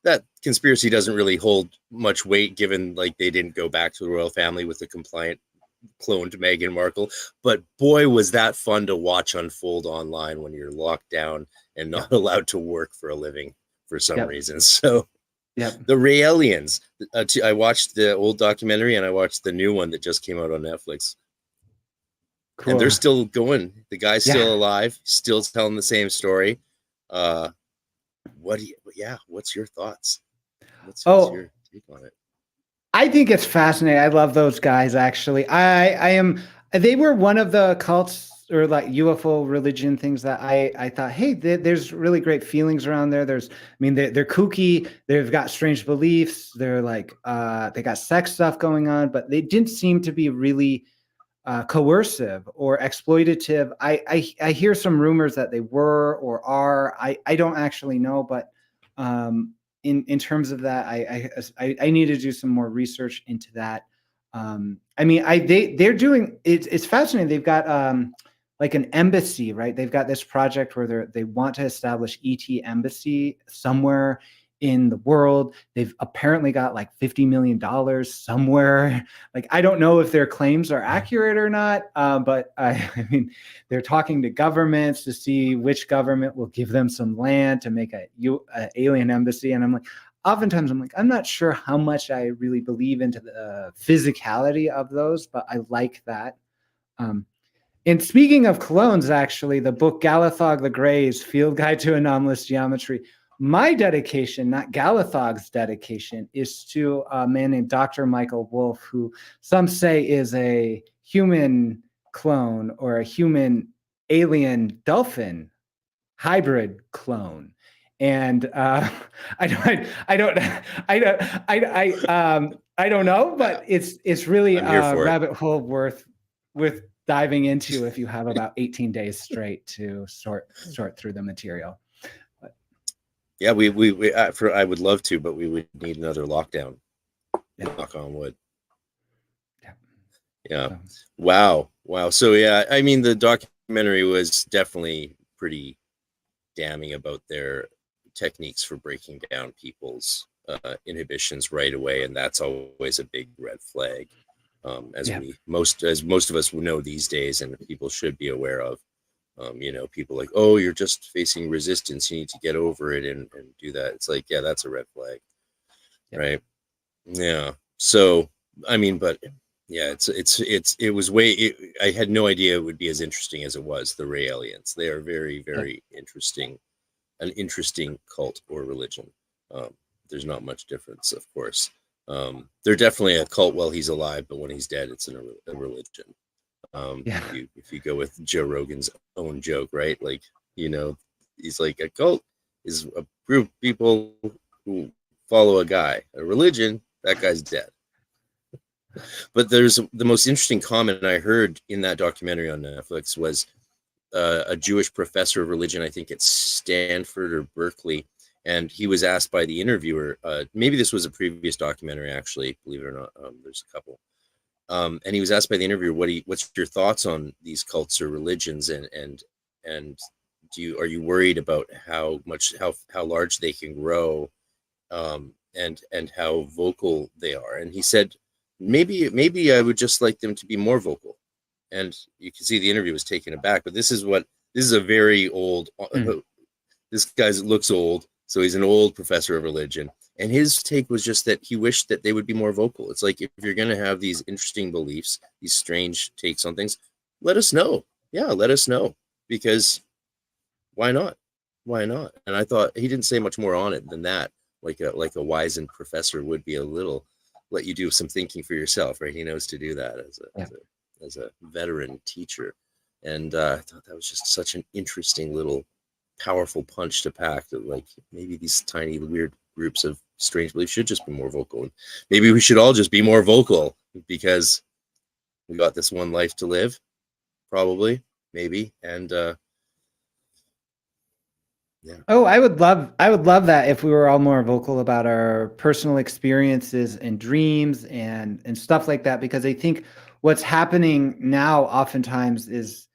That conspiracy doesn't really hold much weight, given like they didn't go back to the royal family with the compliant cloned Meghan Markle. But boy, was that fun to watch unfold online when you're locked down and not allowed to work for a living for some reason. So the Raelians, I watched the old documentary and I watched the new one that just came out on Netflix. Cool. And they're still going. The guy's still alive, still telling the same story. What's your thoughts? What's your take on it? I think it's fascinating. I love those guys, actually. They were one of the cults or like UFO religion things that I thought, hey, there's really great feelings around there. They're kooky. They've got strange beliefs. They're like, they got sex stuff going on, but they didn't seem to be really coercive or exploitative. I hear some rumors that they were or are. I don't actually know, but in terms of that, I need to do some more research into that. They're doing it's fascinating. They've got like an embassy, right? They've got this project where they want to establish ET embassy somewhere in the world. They've apparently got like $50 million somewhere. Like, I don't know if their claims are accurate or not, but they're talking to governments to see which government will give them some land to make a alien embassy. And I'm like, oftentimes I'm not sure how much I really believe into the physicality of those, but I like that. And speaking of clones, actually, the book Galathog the Gray's Field Guide to Anomalous Geometry, my dedication, not Galathog's dedication, is to a man named Dr. Michael Wolff, who some say is a human clone or a human alien dolphin hybrid clone. And I don't know, but it's really a rabbit hole worth diving into if you have about 18 days straight to sort through the material. Yeah, we I would love to, but we would need another lockdown. Knock on wood. Yeah. Wow. So yeah, I mean, the documentary documentary was definitely pretty damning about their techniques for breaking down people's inhibitions right away, and that's always a big red flag, as most of us know these days, and people should be aware of. People like, oh, you're just facing resistance, you need to get over it and do that. It's like, yeah, that's a red flag, right? Yeah. So I mean, but yeah, it was I had no idea it would be as interesting as it was. The Ray aliens, they are very, very interesting, an interesting cult or religion. There's not much difference, of course. They're definitely a cult while he's alive, but when he's dead, it's a religion. If you go with Joe Rogan's own joke, right? Like, he's like, a cult is a group of people who follow a guy. A religion, that guy's dead. But there's the most interesting comment I heard in that documentary on Netflix was a Jewish professor of religion, I think at Stanford or Berkeley, and he was asked by the interviewer, maybe this was a previous documentary, actually, believe it or not, there's a couple, and he was asked by the interviewer, what's your thoughts on these cults or religions, and are you worried about how large they can grow, and how vocal they are? And he said, maybe I would just like them to be more vocal. And you can see the interview was taken aback, but this is a very old, this guy looks old, so he's an old professor of religion. And his take was just that he wished that they would be more vocal. It's like, if you're going to have these interesting beliefs, these strange takes on things, let us know. Yeah, let us know, because why not? Why not? And I thought he didn't say much more on it than that. Like a wizened professor would be, a little, let you do some thinking for yourself, right? He knows to do that as a veteran teacher. And I thought that was just such an interesting little powerful punch to pack, that like, maybe these tiny weird groups of strange beliefs should just be more vocal. And maybe we should all just be more vocal, because we got this one life to live, probably, maybe. And yeah. Oh, I would love that if we were all more vocal about our personal experiences and dreams and stuff like that, because I think what's happening now oftentimes is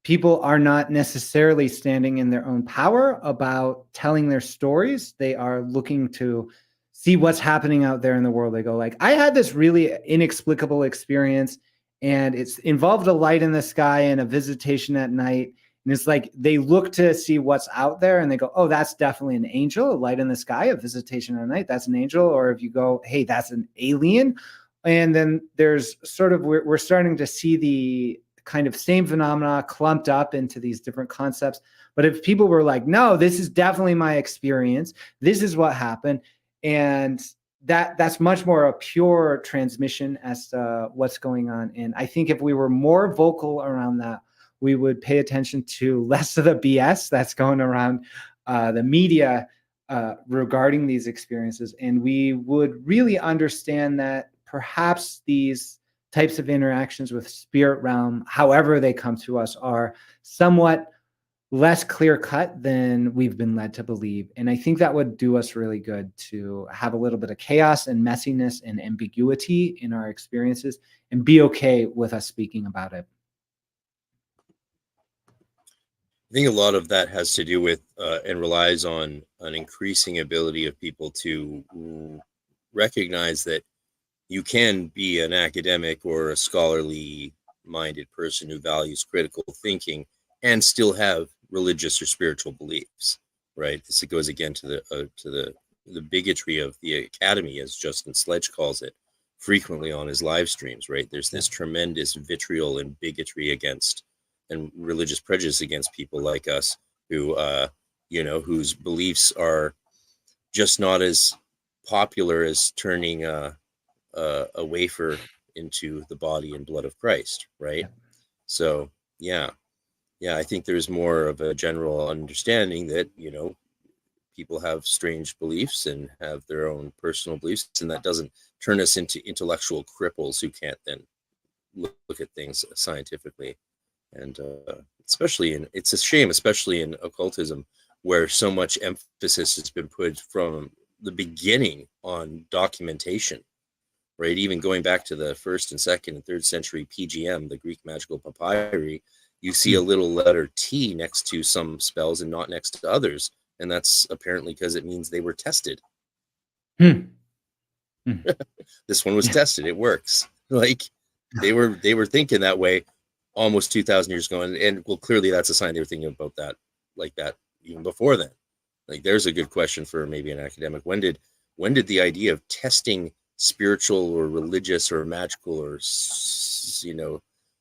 people are not necessarily standing in their own power about telling their stories. They are looking to see what's happening out there in the world. They go like, I had this really inexplicable experience, and it's involved a light in the sky and a visitation at night. And it's like, they look to see what's out there and they go, oh, that's definitely an angel, a light in the sky, a visitation at night, that's an angel. Or if you go, hey, that's an alien. And then there's sort of, we're starting to see the kind of same phenomena clumped up into these different concepts. But if people were like, no, this is definitely my experience, this is what happened, and that's much more a pure transmission as to what's going on. And I think if we were more vocal around that, we would pay attention to less of the BS that's going around the media regarding these experiences. And we would really understand that perhaps these types of interactions with spirit realm, however they come to us, are somewhat less clear cut than we've been led to believe. And I think that would do us really good to have a little bit of chaos and messiness and ambiguity in our experiences, and be okay with us speaking about it. I think a lot of that has to do with and relies on an increasing ability of people to recognize that you can be an academic or a scholarly minded person who values critical thinking and still have religious or spiritual beliefs, right? This goes again to the bigotry of the academy, as Justin Sledge calls it frequently on his live streams, right? There's this tremendous vitriol and bigotry against and religious prejudice against people like us who, whose beliefs are just not as popular as turning a wafer into the body and blood of Christ, right? Yeah. So, yeah, I think there's more of a general understanding that, people have strange beliefs and have their own personal beliefs, and that doesn't turn us into intellectual cripples who can't then look at things scientifically. And it's a shame, especially in occultism, where so much emphasis has been put from the beginning on documentation, right? Even going back to the 1st and 2nd and 3rd century PGM, the Greek magical papyri, you see a little letter T next to some spells and not next to others. And that's apparently because it means they were tested. This one was tested. It works. Like they were thinking that way almost 2,000 years ago. And well, clearly that's a sign they were thinking about that like that even before then. Like there's a good question for maybe an academic. When did the idea of testing spiritual or religious or magical or, you know,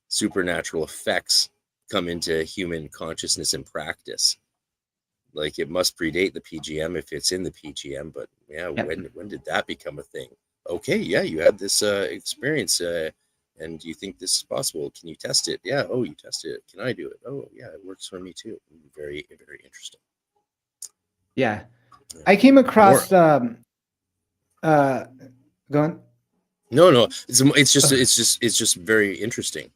supernatural effects come into human consciousness and practice? Like it must predate the PGM if it's in the PGM, but yeah, when did that become a thing? Okay, yeah, you had this experience and you think this is possible. Can you test it? Yeah, oh, you tested it. Can I do it? Oh, yeah, it works for me too. Very, very interesting. Yeah. I came across go on. No, it's just very interesting.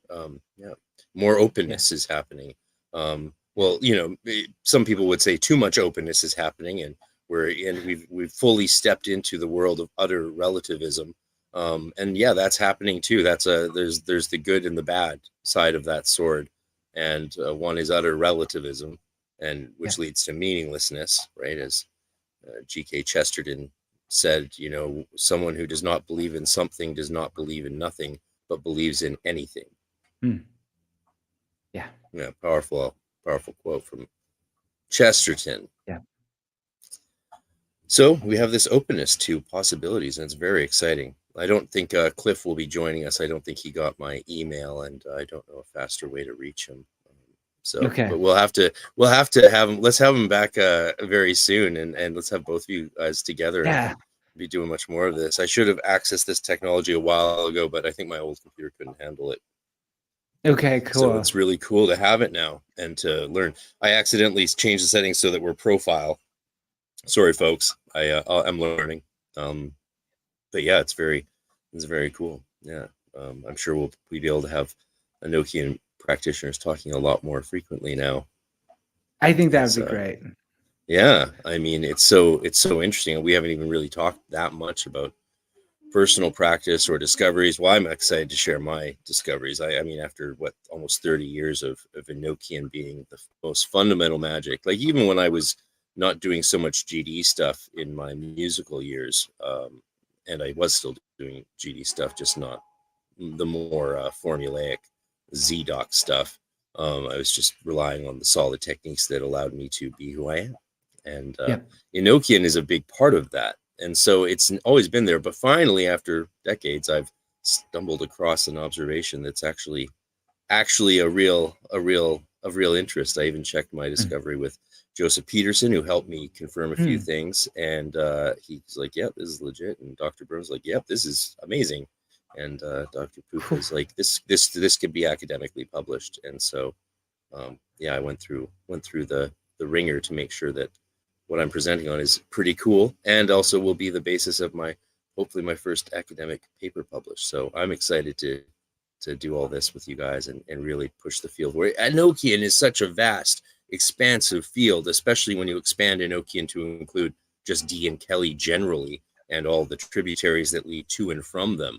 Yeah, more openness is happening. Well, you know, some people would say too much openness is happening, and we've fully stepped into the world of utter relativism. And yeah, that's happening too. That's there's the good and the bad side of that sword, and one is utter relativism, and which leads to meaninglessness, right? As G.K. Chesterton said, you know, someone who does not believe in something does not believe in nothing, but believes in anything. Yeah, powerful quote from Chesterton. Yeah. So we have this openness to possibilities, and it's very exciting. I don't think Cliff will be joining us. I don't think he got my email, and I don't know a faster way to reach him. So, but we'll have to have him. Let's have him back very soon, and let's have both of you guys together. Yeah. And be doing much more of this. I should have accessed this technology a while ago, but I think my old computer couldn't handle it. Okay, cool. So it's really cool to have it now and to learn. I accidentally changed the settings so that we're profile. Sorry, folks. I'm learning. But yeah, it's very cool. Yeah. I'm sure we'll be able to have Enochian practitioners talking a lot more frequently now. I think that would be great. Yeah. I mean, it's so interesting. We haven't even really talked that much about personal practice or discoveries. Well, I'm excited to share my discoveries. I mean, after almost 30 years of Enochian being the most fundamental magic, like even when I was not doing so much GD stuff in my musical years, and I was still doing GD stuff, just not the more formulaic ZDoc stuff. I was just relying on the solid techniques that allowed me to be who I am. And Enochian is a big part of that. And so it's always been there. But finally, after decades, I've stumbled across an observation that's actually of real interest. I even checked my discovery with Joseph Peterson, who helped me confirm a few things. And he's like, yep, this is legit. And Dr. Burns like, yep, this is amazing. And Dr. Poop was like, this could be academically published. And so, I went through the ringer to make sure that what I'm presenting on is pretty cool, and also will be the basis of hopefully my first academic paper published. So I'm excited to do all this with you guys and really push the field. Where Enochian is such a vast, expansive field, especially when you expand Enochian to include just Dee and Kelly generally, and all the tributaries that lead to and from them.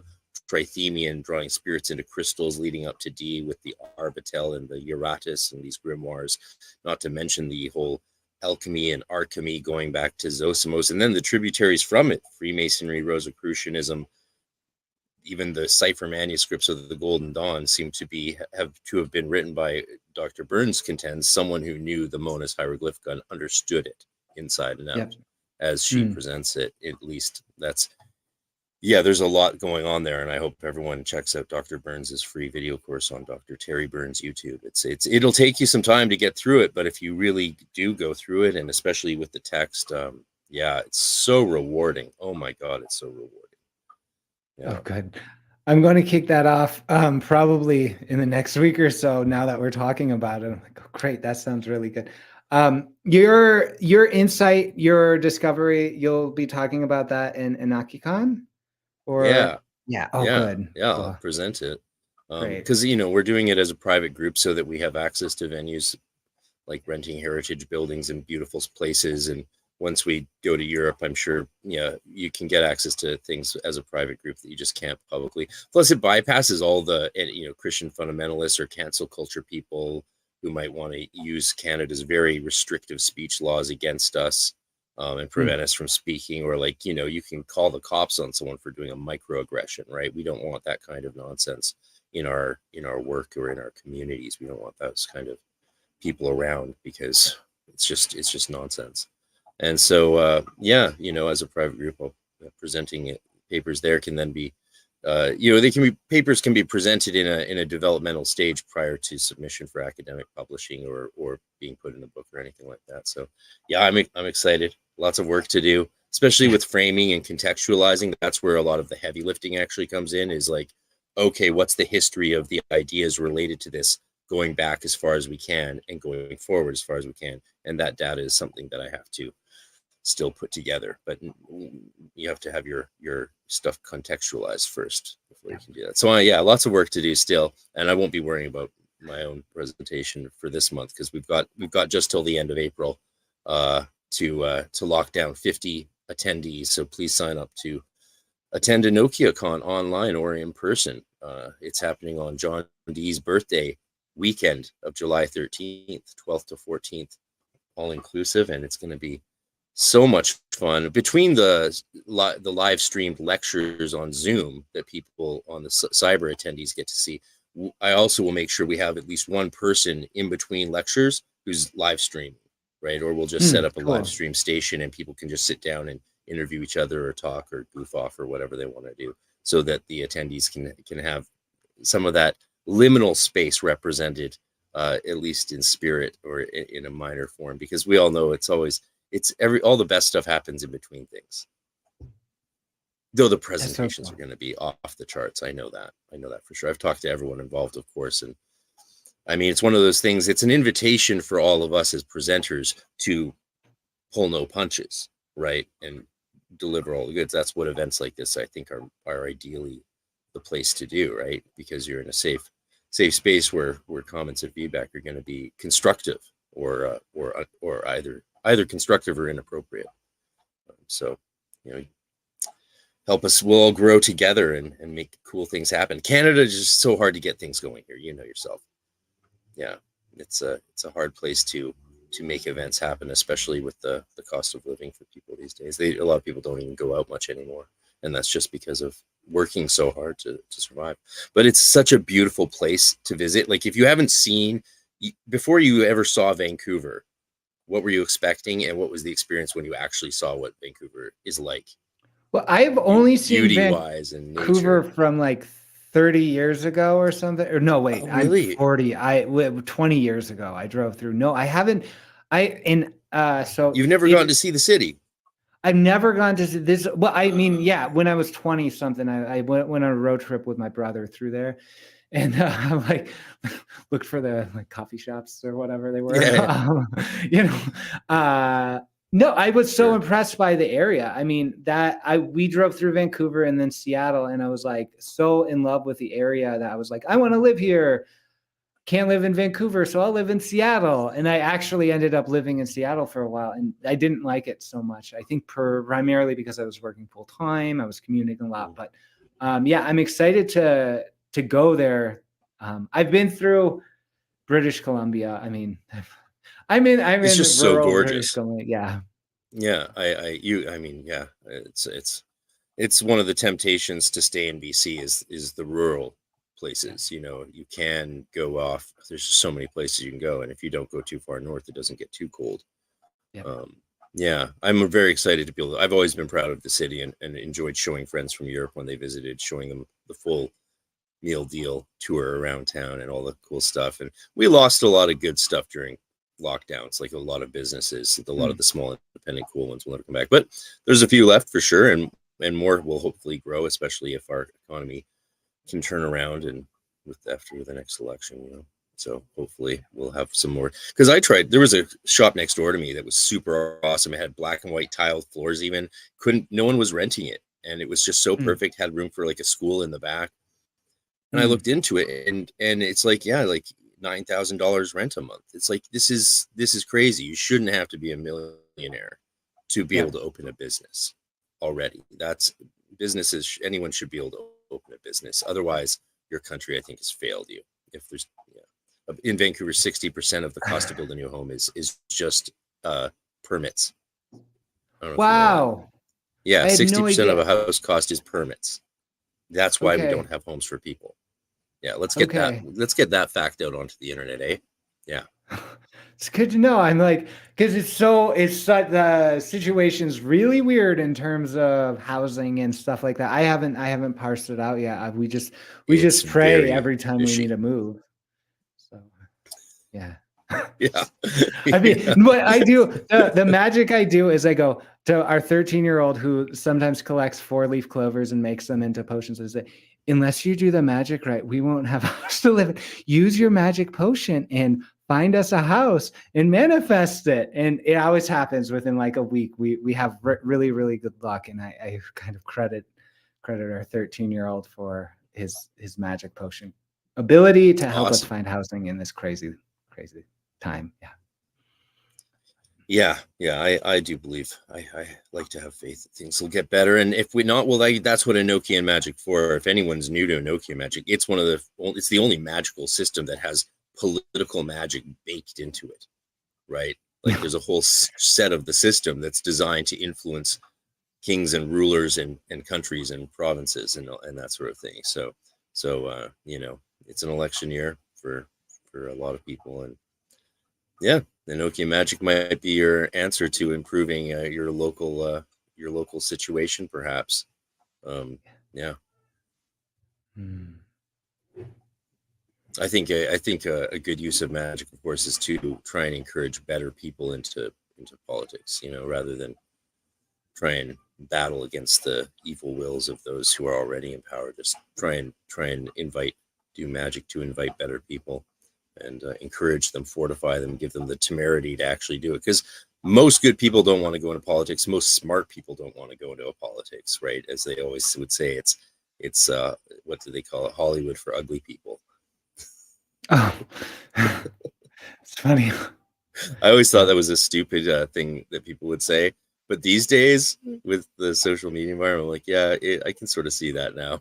Trithemian, drawing spirits into crystals leading up to Dee with the Arbatel and the Eurytus and these grimoires, not to mention the whole alchemy and archemy going back to Zosimos, and then the tributaries from it, Freemasonry, Rosicrucianism, even the cipher manuscripts of the Golden Dawn seem to have been written by, Dr. Burns contends, someone who knew the Monas hieroglyphica and understood it inside and out as she presents it. At least there's a lot going on there, and I hope everyone checks out Dr. Burns's free video course on Dr. Terry Burns YouTube. It'll take you some time to get through it, but if you really do go through it, and especially with the text, it's so rewarding. Oh my God, it's so rewarding. Yeah. Oh, good. I'm going to kick that off probably in the next week or so. Now that we're talking about it, I'm like, oh, great, that sounds really good. Your insight, your discovery, you'll be talking about that in Enochian? Or good. Yeah, I'll present it because we're doing it as a private group so that we have access to venues like renting heritage buildings in beautiful places and once we go to Europe, I'm sure, yeah, you can get access to things as a private group that you just can't publicly. Plus, it bypasses all the, Christian fundamentalists or cancel culture people who might want to use Canada's very restrictive speech laws against us, and prevent us from speaking, or like, you can call the cops on someone for doing a microaggression, right? We don't want that kind of nonsense in our work or in our communities. We don't want those kind of people around, because it's just nonsense. And so, as a private group, presenting papers there can then be, papers can be presented in a developmental stage prior to submission for academic publishing or being put in a book or anything like that. So, yeah, I'm excited. Lots of work to do, especially with framing and contextualizing. That's where a lot of the heavy lifting actually comes in. Is like, okay, what's the history of the ideas related to this, going back as far as we can and going forward as far as we can, and that data is something that I have to still put together, but you have to have your stuff contextualized first before you can do that. So lots of work to do still, and I won't be worrying about my own presentation for this month, because we've got just till the end of April to lock down 50 attendees. So please sign up to attend EnochiaCon online or in person. It's happening on John Dee's birthday weekend of July 13th, 12th to 14th, all inclusive, and it's going to be so much fun. Between the live streamed lectures on Zoom that people on the cyber attendees get to see, I also will make sure we have at least one person in between lectures who's live streaming, right? Or we'll just set up a live stream station and people can just sit down and interview each other or talk or goof off or whatever they want to do, so that the attendees can have some of that liminal space represented, at least in spirit or in a minor form, because we all know all the best stuff happens in between things. Though the presentations are going to be off the charts. I know that for sure. I've talked to everyone involved, of course. And I mean, it's one of those things, it's an invitation for all of us as presenters to pull no punches, right? And deliver all the goods. That's what events like this, I think, are ideally the place to do, right? Because you're in a safe space where comments and feedback are going to be constructive or either constructive or inappropriate. So, help us, we'll all grow together and make cool things happen. Canada is just so hard to get things going here. You know yourself. Yeah, it's a hard place to make events happen, especially with the cost of living for people these days. A lot of people don't even go out much anymore. And that's just because of working so hard to survive. But it's such a beautiful place to visit. Like, if you haven't seen, before you ever saw Vancouver, what were you expecting, and what was the experience when you actually saw what Vancouver is like? Well, I've only seen beauty-wise and Vancouver from like 30 years ago or something. Or no, wait, really? I'm 40. 20 years ago I drove through. No, I haven't. So you've never gone to see the city? I've never gone to this. Well, I mean, yeah, when I was 20 something, I went on a road trip with my brother through there, and like looked for the coffee shops or whatever they were. Yeah. No, I was so impressed by the area. I mean, we drove through Vancouver and then Seattle, and I was like so in love with the area that I was like, I want to live here. Can't live in Vancouver, so I'll live in Seattle. And I actually ended up living in Seattle for a while, and I didn't like it so much. I think primarily because I was working full time, I was commuting a lot. But yeah, I'm excited to go there. I've been through British Columbia. I mean, I'm in it's just so gorgeous. Yeah. Yeah. I mean, yeah, it's one of the temptations to stay in BC is the rural places. You can go off. There's just so many places you can go. And if you don't go too far north, it doesn't get too cold. Yeah. I'm very excited to be able to, I've always been proud of the city and enjoyed showing friends from Europe when they visited, showing them the full meal deal tour around town and all the cool stuff. And we lost a lot of good stuff during lockdowns, like a lot of businesses, a lot of the small independent cool ones will never come back, but there's a few left for sure, and more will hopefully grow, especially if our economy can turn around and after the next election. So hopefully we'll have some more, because there was a shop next door to me that was super awesome. It had black and white tiled floors, no one was renting it, and it was just so perfect. Had room for like a school in the back, and I looked into it, and it's like, yeah, like $9,000 rent a month. It's like, this is crazy. You shouldn't have to be a millionaire to be able to open a business already. That's businesses. Anyone should be able to open a business. Otherwise, your country, I think, has failed you. If there's in Vancouver, 60% of the cost to build a new home is just permits. Wow. Yeah, 60% of idea. a house cost is permits. That's why we don't have homes for people. Yeah, let's get that fact out onto the internet, eh? Yeah. It's good to know. I'm like, because the situation's really weird in terms of housing and stuff like that. I haven't parsed it out yet. We just pray every time we need to move. So yeah. Yeah. I mean, what I do, the magic I do is I go to our 13-year-old who sometimes collects 4-leaf clovers and makes them into potions. I say, unless you do the magic right, we won't have a house to live in. Use your magic potion and find us a house and manifest it. And it always happens within like a week. We have really, really good luck. And I kind of credit our 13-year-old for his magic potion ability to help us find housing in this crazy time. Yeah. I do believe. I like to have faith that things will get better. And if we not, well, that's what Enochian magic for. If anyone's new to Enochian magic, it's the only magical system that has political magic baked into it, right? Like there's a whole set of the system that's designed to influence kings and rulers and countries and provinces and that sort of thing. So it's an election year for a lot of people, and yeah, Enochian magic might be your answer to improving your local situation, perhaps. Yeah. I think a good use of magic, of course, is to try and encourage better people into politics, rather than try and battle against the evil wills of those who are already in power. Just try and do magic to invite better people and encourage them, fortify them, give them the temerity to actually do it. Because most good people don't want to go into politics. Most smart people don't want to go into politics, right? As they always would say, it's what do they call it? Hollywood for ugly people. Oh, it's funny. I always thought that was a stupid thing that people would say. But these days, with the social media environment, I'm like, yeah, I can sort of see that now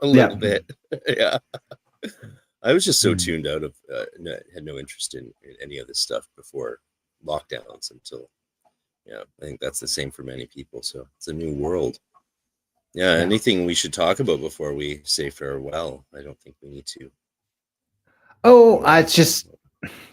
a little bit. Yeah. I was just so tuned out of, had no interest in any of this stuff before lockdowns until, I think that's the same for many people. So it's a new world. Yeah. Anything we should talk about before we say farewell? I don't think we need to. Oh, I just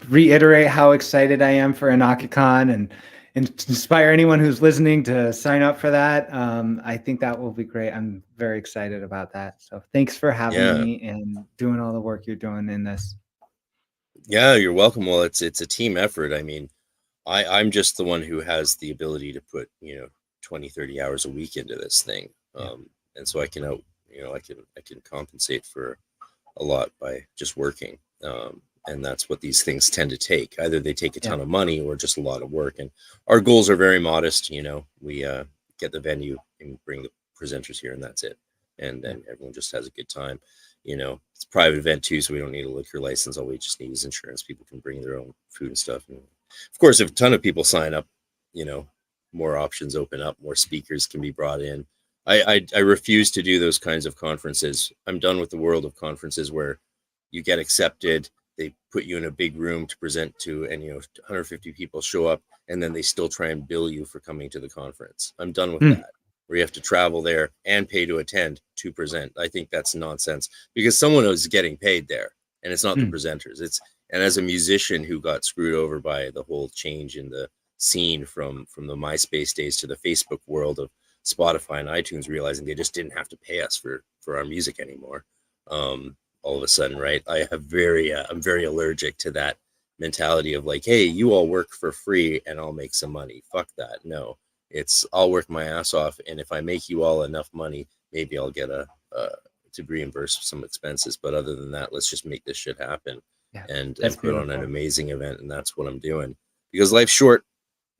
reiterate how excited I am for Enochian and inspire anyone who's listening to sign up for that. I think that will be great. I'm very excited about that. So thanks for having me and doing all the work you're doing in this. Yeah, you're welcome. Well, it's a team effort. I mean, I'm just the one who has the ability to put, 20, 30 hours a week into this thing. And so I can I can compensate for a lot by just working. And that's what these things tend to take. Either they take a ton of money or just a lot of work. And our goals are very modest. We get the venue and bring the presenters here, and that's it. And then everyone just has a good time. It's a private event too, so we don't need a liquor license. All we just need is insurance. People can bring their own food and stuff. And of course, if a ton of people sign up, more options open up, more speakers can be brought in. I refuse to do those kinds of conferences. I'm done with the world of conferences where you get accepted, they put you in a big room to present to, and 150 people show up, and then they still try and bill you for coming to the conference. I'm done with that, where you have to travel there and pay to attend to present. I think that's nonsense, because someone is getting paid there, and it's not the presenters. And as a musician who got screwed over by the whole change in the scene from the MySpace days to the Facebook world of Spotify and iTunes, realizing they just didn't have to pay us for our music anymore. All of a sudden, right? I'm very allergic to that mentality of like, hey, you all work for free and I'll make some money. Fuck that. No, I'll work my ass off, and if I make you all enough money, maybe I'll get to reimburse some expenses. But other than that, let's just make this shit happen and put on an amazing event. And that's what I'm doing, because life's short.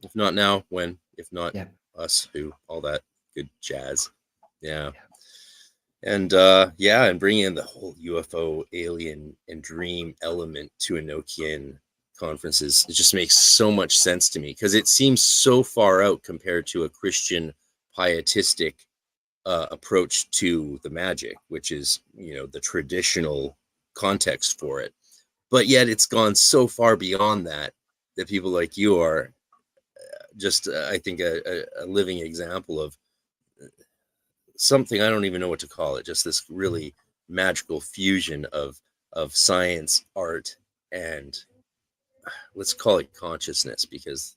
If not now, when? If not us, who? All that good jazz. Yeah. And and bringing in the whole UFO, alien, and dream element to Enochian conferences. It just makes so much sense to me because it seems so far out compared to a Christian pietistic approach to the magic, which is, you know, the traditional context for it. But yet it's gone so far beyond that people like you are just, I think, a living example of something I don't even know what to call it. Just this really magical fusion of science, art, and let's call it consciousness, because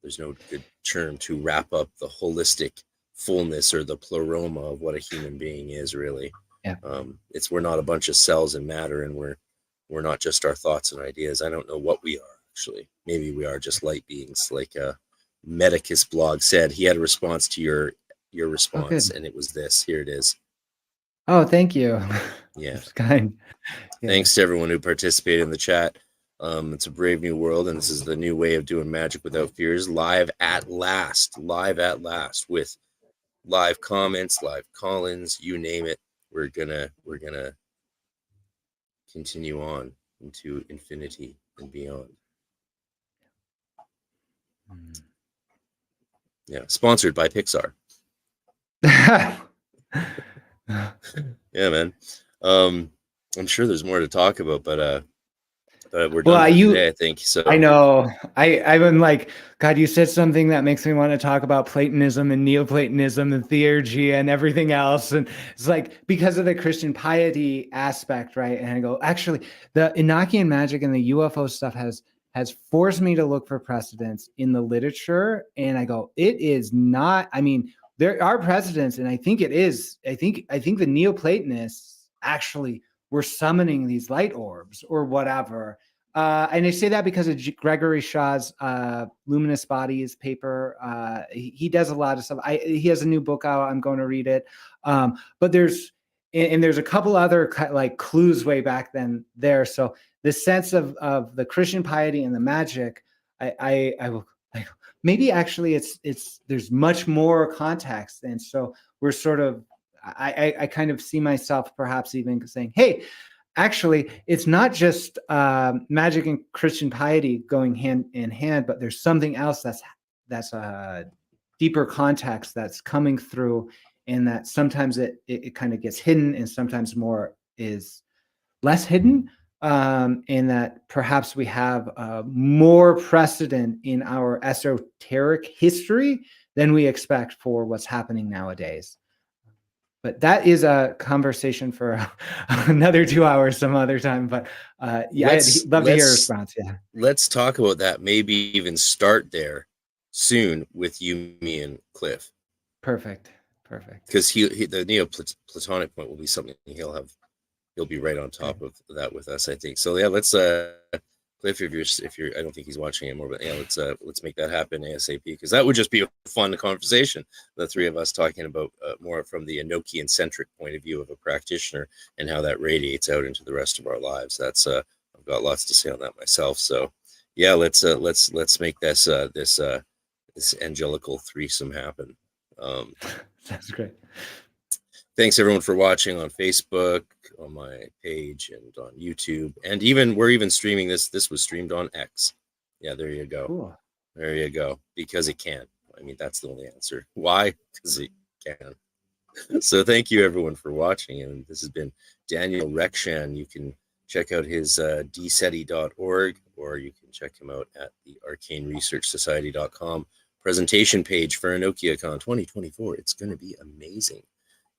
there's no good term to wrap up the holistic fullness or the pleroma of what a human being is, really. Yeah. We're not a bunch of cells and matter, and we're not just our thoughts and ideas. I don't know what we are, actually. Maybe we are just light beings, like Medicus blog said. He had a response to your response, and it was this. Here it is. Oh, thank you. Yeah. That's kind. Yeah. Thanks to everyone who participated in the chat. It's a brave new world, and this is the new way of doing magic without fears. Live at last, with live comments, live call-ins, you name it. We're gonna continue on into infinity and beyond. Yeah, sponsored by Pixar. Yeah, man. I'm sure there's more to talk about, but we're done for today, I think. So I know. I've been like, God, you said something that makes me want to talk about Platonism and Neoplatonism and theurgy and everything else. And it's like, because of the Christian piety aspect, right? And I go, actually, the Enochian magic and the UFO stuff has forced me to look for precedents in the literature. And I go, it is not, I mean, there are precedents, and I think it is. I think the Neoplatonists actually were summoning these light orbs or whatever. And I say that because of Gregory Shaw's Luminous Bodies paper. He does a lot of stuff. He has a new book out. I'm going to read it. But there's a couple other like clues way back then there. So the sense of the Christian piety and the magic, I will like, maybe actually it's there's much more context. And so we're sort of, I kind of see myself perhaps even saying, hey, actually, it's not just magic and Christian piety going hand in hand, but there's something else that's a deeper context that's coming through, and that sometimes it kind of gets hidden, and sometimes more is less hidden, and that perhaps we have more precedent in our esoteric history than we expect for what's happening nowadays. But that is a conversation for another 2 hours some other time. But yeah, I'd love to hear a response. Yeah. Let's talk about that. Maybe even start there soon with you, me, and Cliff. Perfect. Because the Neoplatonic point will be something he'll be right on top of that with us, I think. So yeah, let's Cliff, if you're, I don't think he's watching anymore, but yeah, let's make that happen ASAP, because that would just be a fun conversation. The three of us talking about more from the Enochian centric point of view of a practitioner and how that radiates out into the rest of our lives. That's I've got lots to say on that myself. So yeah, let's make this angelical threesome happen. That's great. Thanks everyone for watching on Facebook, on my page, and on YouTube, and we're even streaming this. This was streamed on X. Yeah, there you go. Cool. There you go. Because it can. I mean, that's the only answer. Why? Because it can. So thank you everyone for watching, and this has been Daniel Rekshan. You can check out his D-SETI.org, or you can check him out at the ArcaneResearchSociety.com presentation page for EnnochiaCon 2024. It's going to be amazing.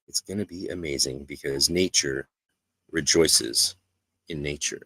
It's going to be amazing, because nature rejoices in nature.